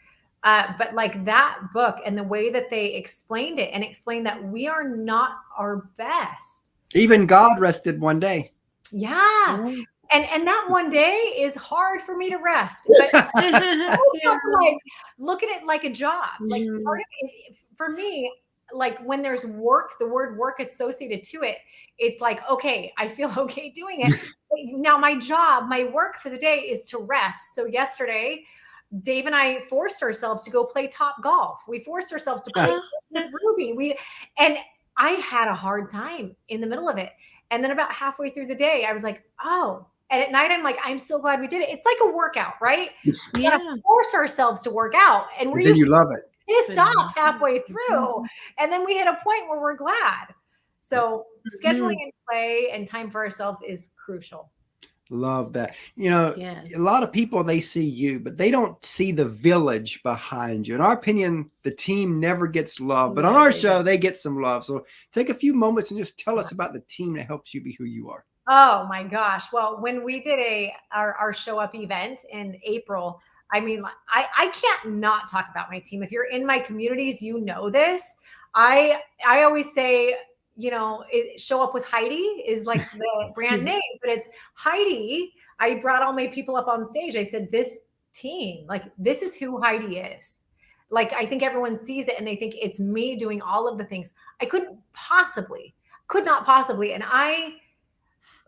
but like that book and the way that they explained it and explained that we are not our best.
Even God rested one day.
Yeah. And that one day is hard for me to rest. But like look at it like a job. Like part of it, for me, like when there's work, the word work associated to it, it's like, okay, I feel okay doing it. Now my work for the day is to rest. So yesterday Dave and I forced ourselves to go play top golf. We forced ourselves to play with Ruby. And I had a hard time in the middle of it. And then about halfway through the day, I was like, oh. And at night, I'm like, I'm so glad we did it. It's like a workout, right? We gotta force ourselves to work out. And we're
then you love it.
Pissed off halfway through. And then we hit a point where we're glad. So scheduling and play and time for ourselves is crucial.
Love that. You know, a lot of people, they see you, but they don't see the village behind you. In our opinion, the team never gets love, but on our show, they get some love. So take a few moments and just tell us about the team that helps you be who you are.
Oh my gosh. Well, when we did our show up event in April, I mean, I can't not talk about my team. If you're in my communities, you know this. I always say, you know, show up with Heidi is like the brand name, but it's Heidi. I brought all my people up on stage. I said, this team, like, this is who Heidi is. Like, I think everyone sees it and they think it's me doing all of the things I could not possibly. And I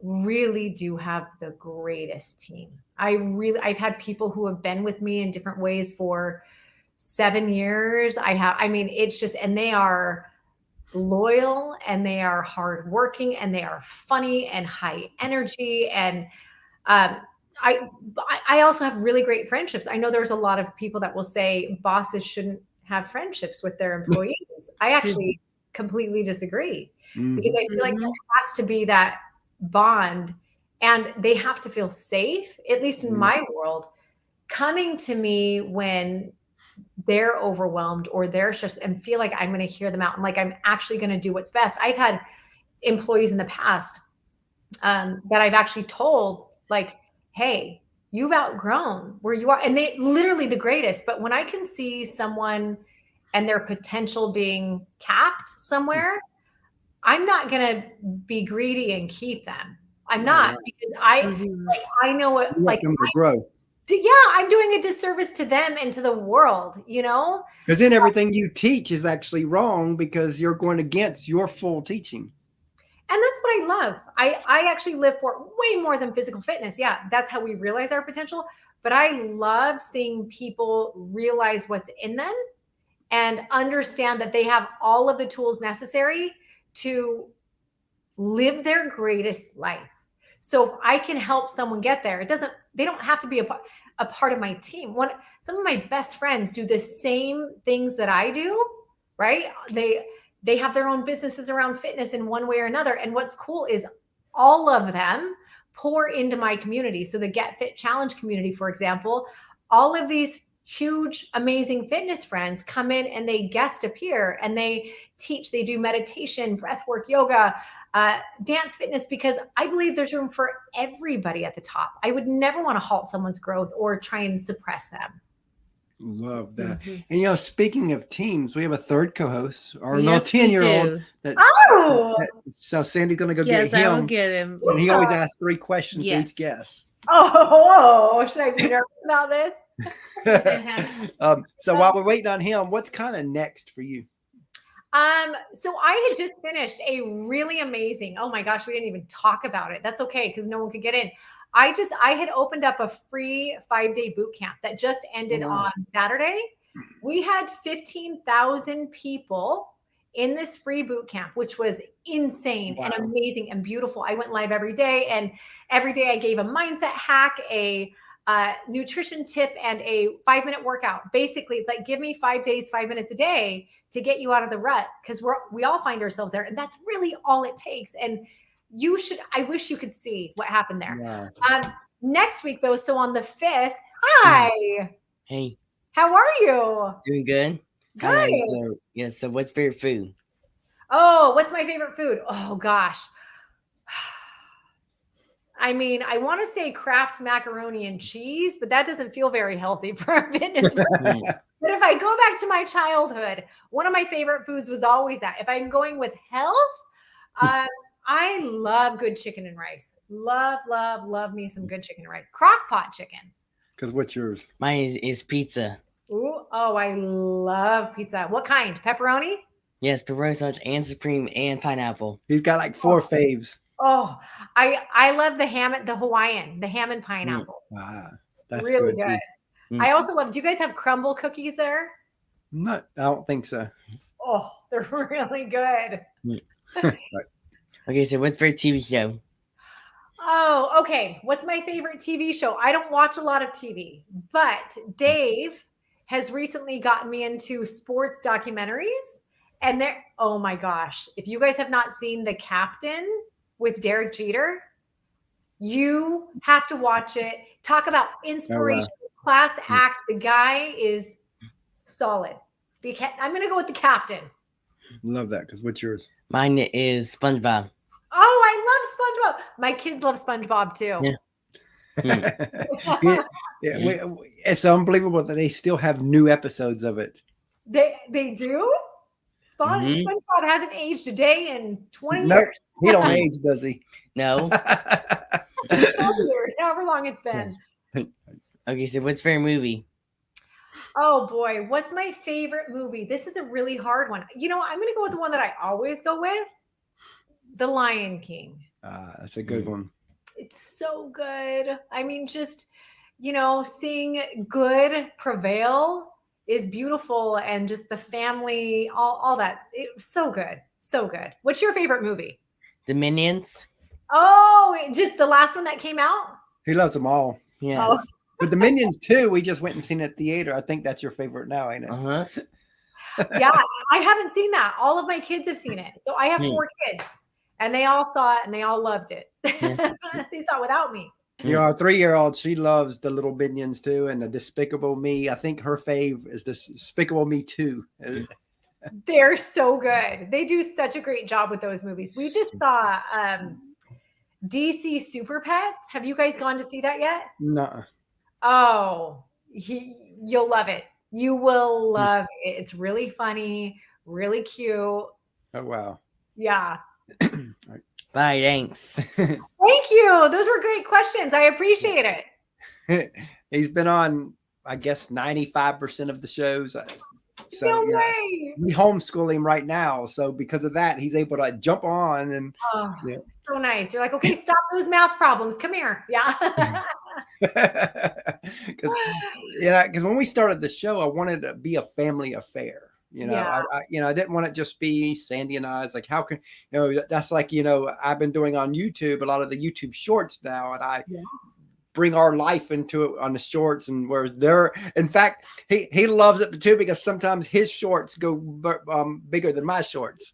really do have the greatest team. I've had people who have been with me in different ways for 7 years. It's just, and they are loyal and they are hardworking and they are funny and high energy. And I also have really great friendships. I know there's a lot of people that will say bosses shouldn't have friendships with their employees. I actually completely disagree because I feel like there has to be that bond and they have to feel safe, at least in my world, coming to me when they're overwhelmed or they're stressed and feel like I'm going to hear them out and like I'm actually going to do what's best. I've had employees in the past that I've actually told, like, hey, you've outgrown where you are. And they literally the greatest. But when I can see someone and their potential being capped somewhere, I'm not going to be greedy and keep them. I'm not, because I know what, like,
them to grow.
Yeah, I'm doing a disservice to them and to the world, you know?
Because then everything you teach is actually wrong because you're going against your full teaching.
And that's what I love. I actually live for way more than physical fitness. Yeah, that's how we realize our potential. But I love seeing people realize what's in them and understand that they have all of the tools necessary to live their greatest life. So if I can help someone get there, they don't have to be a part of my team. Some of my best friends do the same things that I do, right? They have their own businesses around fitness in one way or another. And what's cool is all of them pour into my community. So the Get Fit Challenge community, for example, all of these huge, amazing fitness friends come in and they guest appear and they teach, they do meditation, breath work, yoga, dance fitness, because I believe there's room for everybody at the top. I would never want to halt someone's growth or try and suppress them.
Love that. And, you know, speaking of teams, we have a third co-host, our little 10-year-old. So Sandy's going to go get him.
I will get him.
And he always asks 3 questions to each guest.
Oh, should I be nervous about this?
So while we're waiting on him, what's kind of next for you?
So I had just finished a really amazing, oh my gosh, we didn't even talk about it. That's okay, because no one could get in. I had opened up a free 5-day boot camp that just ended on Saturday. We had 15,000 people in this free boot camp, which was insane and amazing and beautiful. I went live every day, and every day I gave a mindset hack, a nutrition tip, and a 5-minute workout. Basically, it's like, give me 5 days, 5 minutes a day to get you out of the rut, because we all find ourselves there, and that's really all it takes. And I wish you could see what happened there. Yeah. Next week though, so on the 5th, hi.
Hey.
How are you?
Doing good.
Good.
So what's favorite food?
Oh, what's my favorite food? Oh gosh. I mean, I want to say Kraft macaroni and cheese, but that doesn't feel very healthy for a fitness person. But if I go back to my childhood, one of my favorite foods was always that. If I'm going with health, I love good chicken and rice. Love me some good chicken and rice. Crock pot chicken.
Because what's yours?
Mine is pizza.
Ooh, oh, I love pizza. What kind? Pepperoni?
Yes, pepperoni sauce and supreme and pineapple.
He's got like 4 faves.
Oh, I love the ham and pineapple.
Wow, that's
really good. I also love, do you guys have crumble cookies there?
No, I don't think so.
Oh, they're really good.
Okay, so what's your TV show?
Oh, okay. What's my favorite TV show? I don't watch a lot of TV, but Dave has recently gotten me into sports documentaries. And there, oh my gosh, if you guys have not seen The Captain with Derek Jeter, you have to watch it. Talk about inspiration, class act. The guy is solid. I'm going to go with The Captain.
Love that. Because what's yours?
Mine is SpongeBob.
Oh, I love SpongeBob. My kids love SpongeBob too.
Yeah.
It's unbelievable that they still have new episodes of it.
They do? SpongeBob hasn't aged a day in 20 years.
He don't age, does he?
No.
12 years, however long it's been.
Okay, so what's your movie?
Oh boy, what's my favorite movie? This is a really hard one. You know, I'm going to go with the one that I always go with, The Lion King.
That's a good one.
It's so good. I mean, just, you know, seeing good prevail is beautiful, and just the family, all that. It was so good. So good. What's your favorite movie?
The Minions.
Oh, just the last one that came out?
He loves them all.
Yes.
Oh.
But the Minions too, we just went and seen it at the theater. I think that's your favorite now, ain't it?
Uh-huh.
Yeah, I haven't seen that. All of my kids have seen it. So I have 4 kids, and they all saw it and they all loved it. They saw it without me.
You know, our 3-year-old, she loves the little Minions too, and the Despicable Me. I think her fave is the Despicable Me 2.
They're so good. They do such a great job with those movies. We just saw DC Super Pets. Have you guys gone to see that yet?
No.
Oh, you'll love it. You will love it. It's really funny, really cute.
Oh, wow.
Yeah.
Bye, thanks.
Thank you. Those were great questions. I appreciate it.
He's been on, I guess, 95% of the shows. So,
No
yeah,
way.
we homeschool him right now. So because of that, he's able to jump on and
So nice. You're like, okay, stop those math problems. Come here. Yeah.
Because when we started the show, I wanted to be a family affair. You know, I didn't want it just be Sandy and I. It's like, how can, you know, that's like, you know, I've been doing on YouTube, a lot of the YouTube shorts now, and I bring our life into it on the shorts, and where they're, in fact, he loves it too, because sometimes his shorts go bigger than my shorts.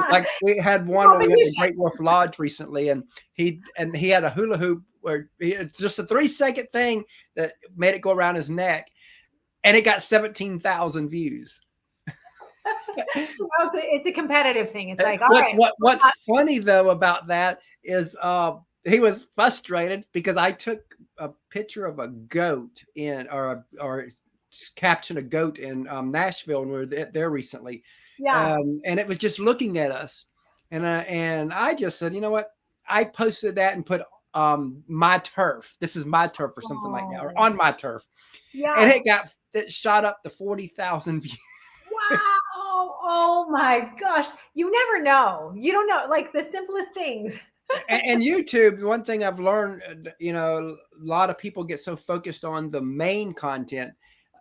Like we had one when we went to Great Wolf Lodge recently, and he had a hula hoop where just a 3-second thing that made it go around his neck, and it got 17,000 views.
It's a competitive thing. It's like, all right.
What's funny though about that is he was frustrated because I took a picture of a goat or captioned a goat in Nashville, and we were there recently.
Yeah.
And it was just looking at us, and I just said, you know what? I posted that and put my turf. This is my turf or something like that, or on my turf.
Yeah.
And it shot up to 40,000 views.
Wow. Oh my gosh. You never know. You don't know, like the simplest things.
And YouTube, one thing I've learned, you know, a lot of people get so focused on the main content.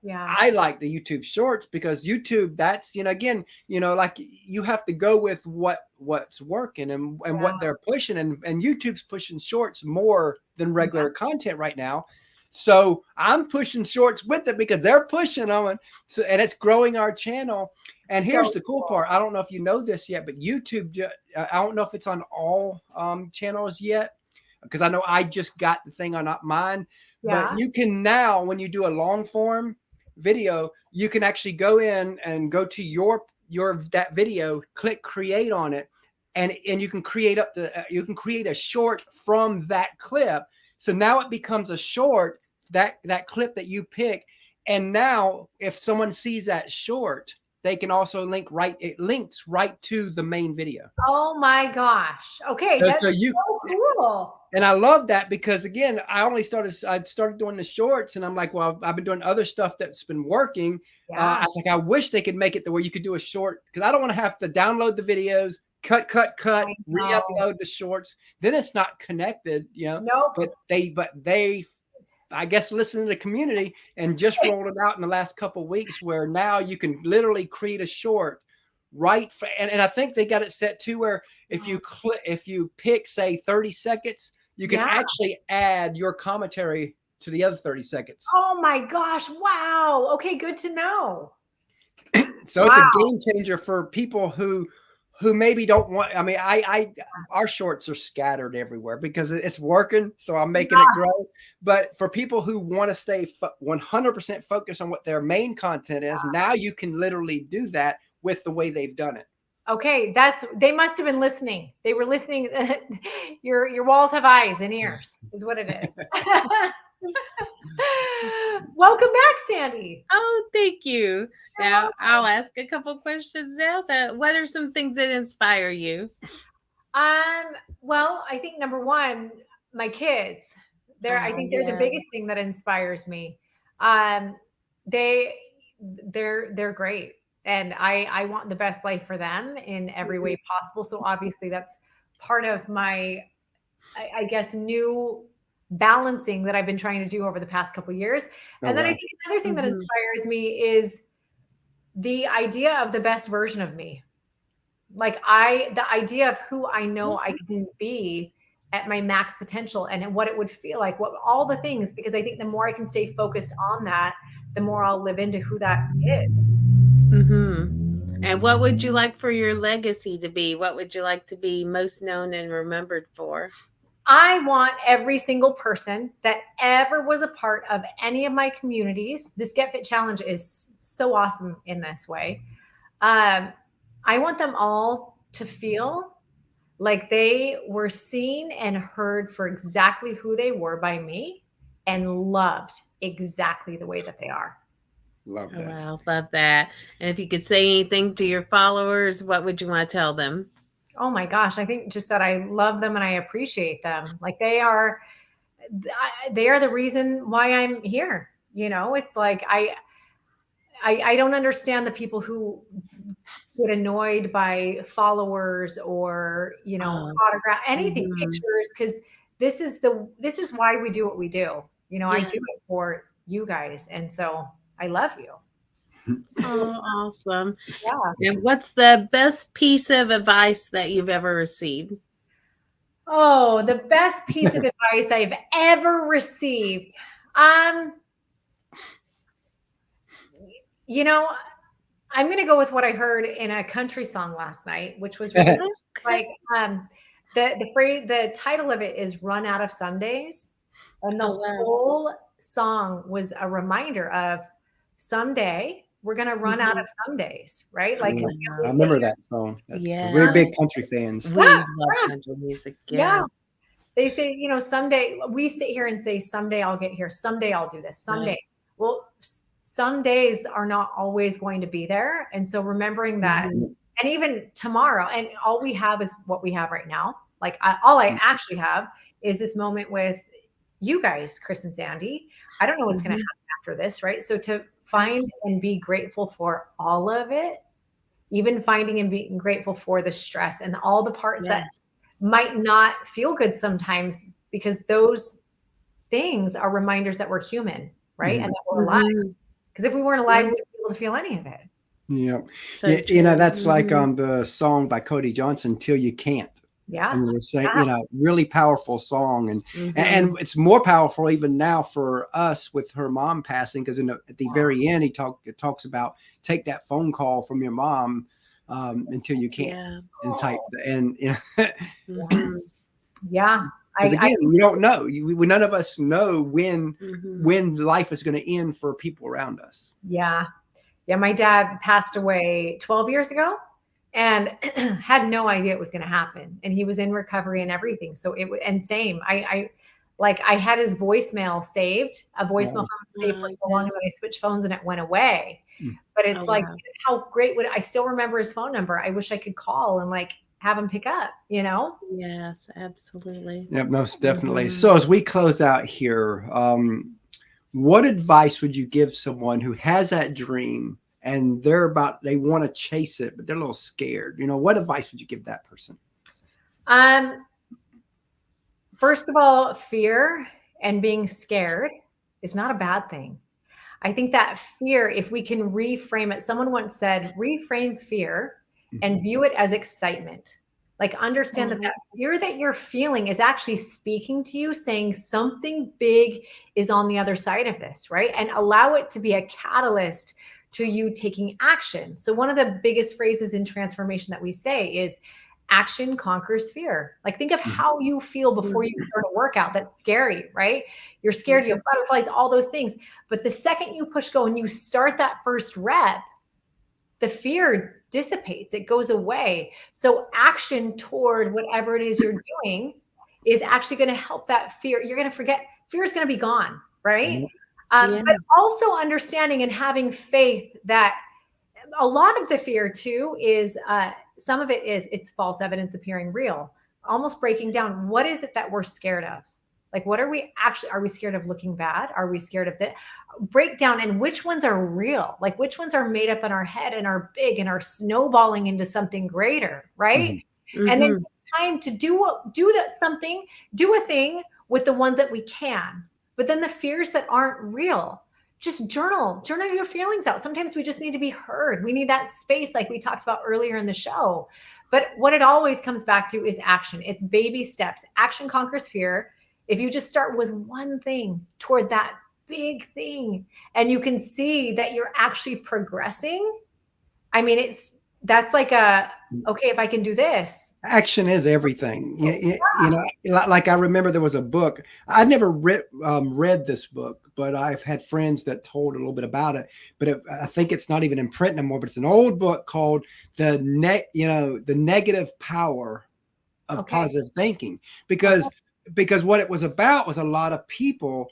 Yeah.
I like the YouTube shorts because YouTube, that's, you know, again, you know, like you have to go with what's working and what they're pushing, and YouTube's pushing shorts more than regular content right now. So I'm pushing shorts with it because they're pushing them, and it's growing our channel. And here's the cool part. I don't know if you know this yet, but YouTube, I don't know if it's on all channels yet, because I know I just got the thing on mine. Yeah. But you can now, when you do a long form video, you can actually go in and go to that video, click create on it, and you can create a short from that clip. So now it becomes a short, that clip that you pick. And now if someone sees that short, they can also it links right to the main video.
Oh my gosh. Okay. That's so cool.
And I love that because, again, I started doing the shorts, and I'm like, well, I've been doing other stuff that's been working. I was like, I wish they could make it to where you could do a short, because I don't want to have to download the videos, cut, re-upload the shorts. Then it's not connected, you know.
Nope.
But they I guess, listening to the community and just rolled it out in the last couple of weeks, where now you can literally create a short and I think they got it set to where if you pick, say, 30 seconds, you can actually add your commentary to the other 30 seconds.
Oh my gosh. Wow. Okay. Good to know.
So it's a game changer for people who maybe don't want, I mean, our shorts are scattered everywhere because it's working. So I'm making it grow. But for people who want to stay 100% focused on what their main content is, now you can literally do that with the way they've done it.
Okay. They must've been listening. They were listening. Your walls have eyes and ears is what it is. Welcome back, Sandy.
Oh, thank you. Now I'll ask a couple questions now. So what are some things that inspire you?
Well, I think number one, my kids. I think they're the biggest thing that inspires me. They're great. And I want the best life for them in every way possible. So obviously that's part of my, I guess, new balancing that I've been trying to do over the past couple of years. And then I think another thing that inspires me is the idea of the best version of me. Like the idea of who I know I can be at my max potential and what it would feel like, all the things, because I think the more I can stay focused on that, the more I'll live into who that is.
And what would you like for your legacy to be? What would you like to be most known and remembered for?
I want every single person that ever was a part of any of my communities. This Get Fit Challenge is so awesome in this way. I want them all to feel like they were seen and heard for exactly who they were by me and loved exactly the way that they are.
Love that.
Wow, love that. And if you could say anything to your followers, what would you want to tell them?
Oh my gosh, I think just that I love them and I appreciate them. Like they are the reason why I'm here. You know, it's like I don't understand the people who get annoyed by followers or, autograph anything, pictures, because this is why we do what we do. I do it for you guys. And so I love you.
Oh, awesome.
Yeah.
And what's the best piece of advice that you've ever received?
Oh, the best piece of advice I've ever received. I'm going to go with what I heard in a country song last night, which was really like the title of it is Run Out of Some Days. And the whole song was a reminder of someday we're going to run out of some days, right? Like,
I remember that song.
Yeah.
We're big country fans.
We love country music.
Yeah. They say, someday we sit here and say, someday I'll get here. Someday I'll do this. Someday. Right. Well, some days are not always going to be there. And so remembering that, and even tomorrow, and all we have is what we have right now. Like all I actually have is this moment with you guys, Chris and Sandy. I don't know what's going to happen after this, right? So to find and be grateful for all of it, even finding and being grateful for the stress and all the parts that might not feel good sometimes, because those things are reminders that we're human, right? And that we're alive. Because if we weren't alive, we wouldn't be able to feel any of it.
Yeah. So that's like the song by Cody Johnson, Till You Can't.
Yeah.
And we're saying, really powerful song. And it's more powerful even now for us with her mom passing, because at the very end, it talks about take that phone call from your mom until you can't and type. And because again, we don't know. None of us know when life is going to end for people around us.
Yeah. Yeah. My dad passed away 12 years ago and had no idea it was going to happen. And he was in recovery and everything. So same. I had his voicemail saved, a voicemail saved for so long, and then I switched phones and it went away. But it's how great I still remember his phone number. I wish I could call and have him pick up,
Yes, absolutely.
Yep, most definitely. So as we close out here, what advice would you give someone who has that dream and they want to chase it, but they're a little scared? What advice would you give that person?
First of all, fear and being scared is not a bad thing. I think that fear, if we can reframe it, someone once said, reframe fear and view it as excitement. Like understand that fear that you're feeling is actually speaking to you, saying something big is on the other side of this, right? And allow it to be a catalyst to you taking action. So one of the biggest phrases in transformation that we say is action conquers fear. Like think of how you feel before you start a workout. That's scary, right? You're scared, you have butterflies, all those things. But the second you push go and you start that first rep, the fear dissipates, it goes away. So action toward whatever it is you're doing is actually going to help that fear. You're going to forget, fear is going to be gone, right? But also understanding and having faith that a lot of the fear too is, some of it is it's false evidence appearing real, almost breaking down. What is it that we're scared of? Like, what are we actually, are we scared of looking bad? Are we scared of that? Break down, and which ones are real? Like which ones are made up in our head and are big and are snowballing into something greater, right? And then time to do a thing with the ones that we can. But then the fears that aren't real, just journal your feelings out. Sometimes we just need to be heard. We need that space like we talked about earlier in the show. But what it always comes back to is action. It's baby steps. Action conquers fear. If you just start with one thing toward that big thing and you can see that you're actually progressing, I mean, that's like okay, if I can do this.
Action is everything. You know, like I remember there was a book. I never read this book, but I've had friends that told a little bit about it. But I think it's not even in print anymore. But it's an old book called The Negative Power of Positive Thinking, because what it was about was a lot of people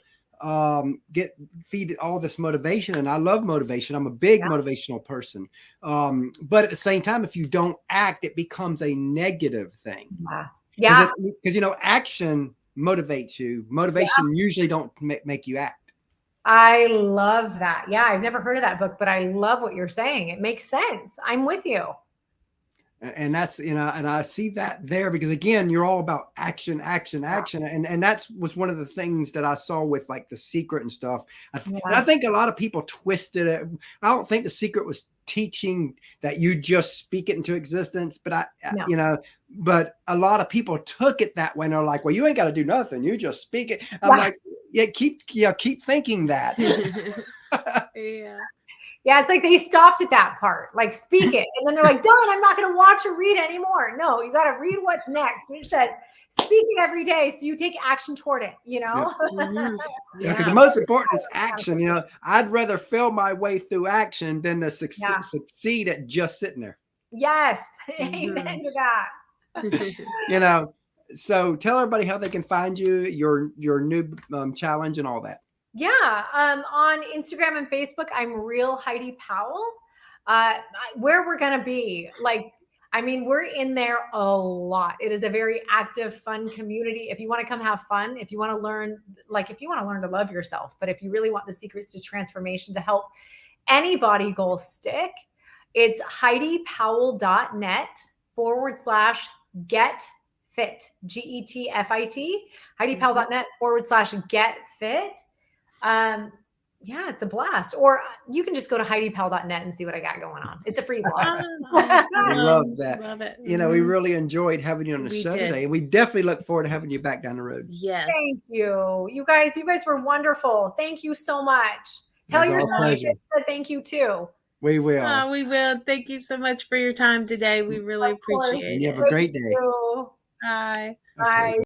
feed all this motivation, and I love motivation. I'm a big motivational person. But at the same time, if you don't act, it becomes a negative thing.
Yeah.
Because, you know, action motivates you. Motivation usually don't make you act.
I love that. Yeah. I've never heard of that book, but I love what you're saying. It makes sense. I'm with you.
And that's, you know, and I see that there because again, you're all about action. And that's was one of the things that I saw with like The Secret and stuff. And I think a lot of people twisted it. I don't think The Secret was teaching that you just speak it into existence, but you know, but a lot of people took it that way. And they're like, well, you ain't got to do nothing. You just speak it. I'm like, keep thinking that.
Yeah, it's like they stopped at that part, like speak it. And then they're like, done, I'm not going to watch or read anymore. No, you got to read what's next. We said, speak it every day so you take action toward it, you know?
Because the most important is action. You know, I'd rather fail my way through action than to succeed at just sitting there.
Yes. Amen to that.
You know, so tell everybody how they can find you, your new challenge and all that.
Yeah. On Instagram and Facebook, I'm Real Heidi Powell. Where we're going to be, like, I mean, we're in there a lot. It is a very active, fun community. If you want to come have fun, if you want to learn, to love yourself, but if you really want the secrets to transformation to help any body goal stick, it's HeidiPowell.net/getfit, GETFIT, HeidiPowell.net/getfit. Yeah, it's a blast. Or you can just go to HeidiPowell.net and see what I got going on. It's a free blog.
I love that.
Love it.
You know, we really enjoyed having you on the show today. And we definitely look forward to having you back down the road.
Yes.
Thank you. You guys were wonderful. Thank you so much. Tell your son thank you too.
We will.
We will. Thank you so much for your time today. We really appreciate it.
You have a great day.
Bye.
Bye.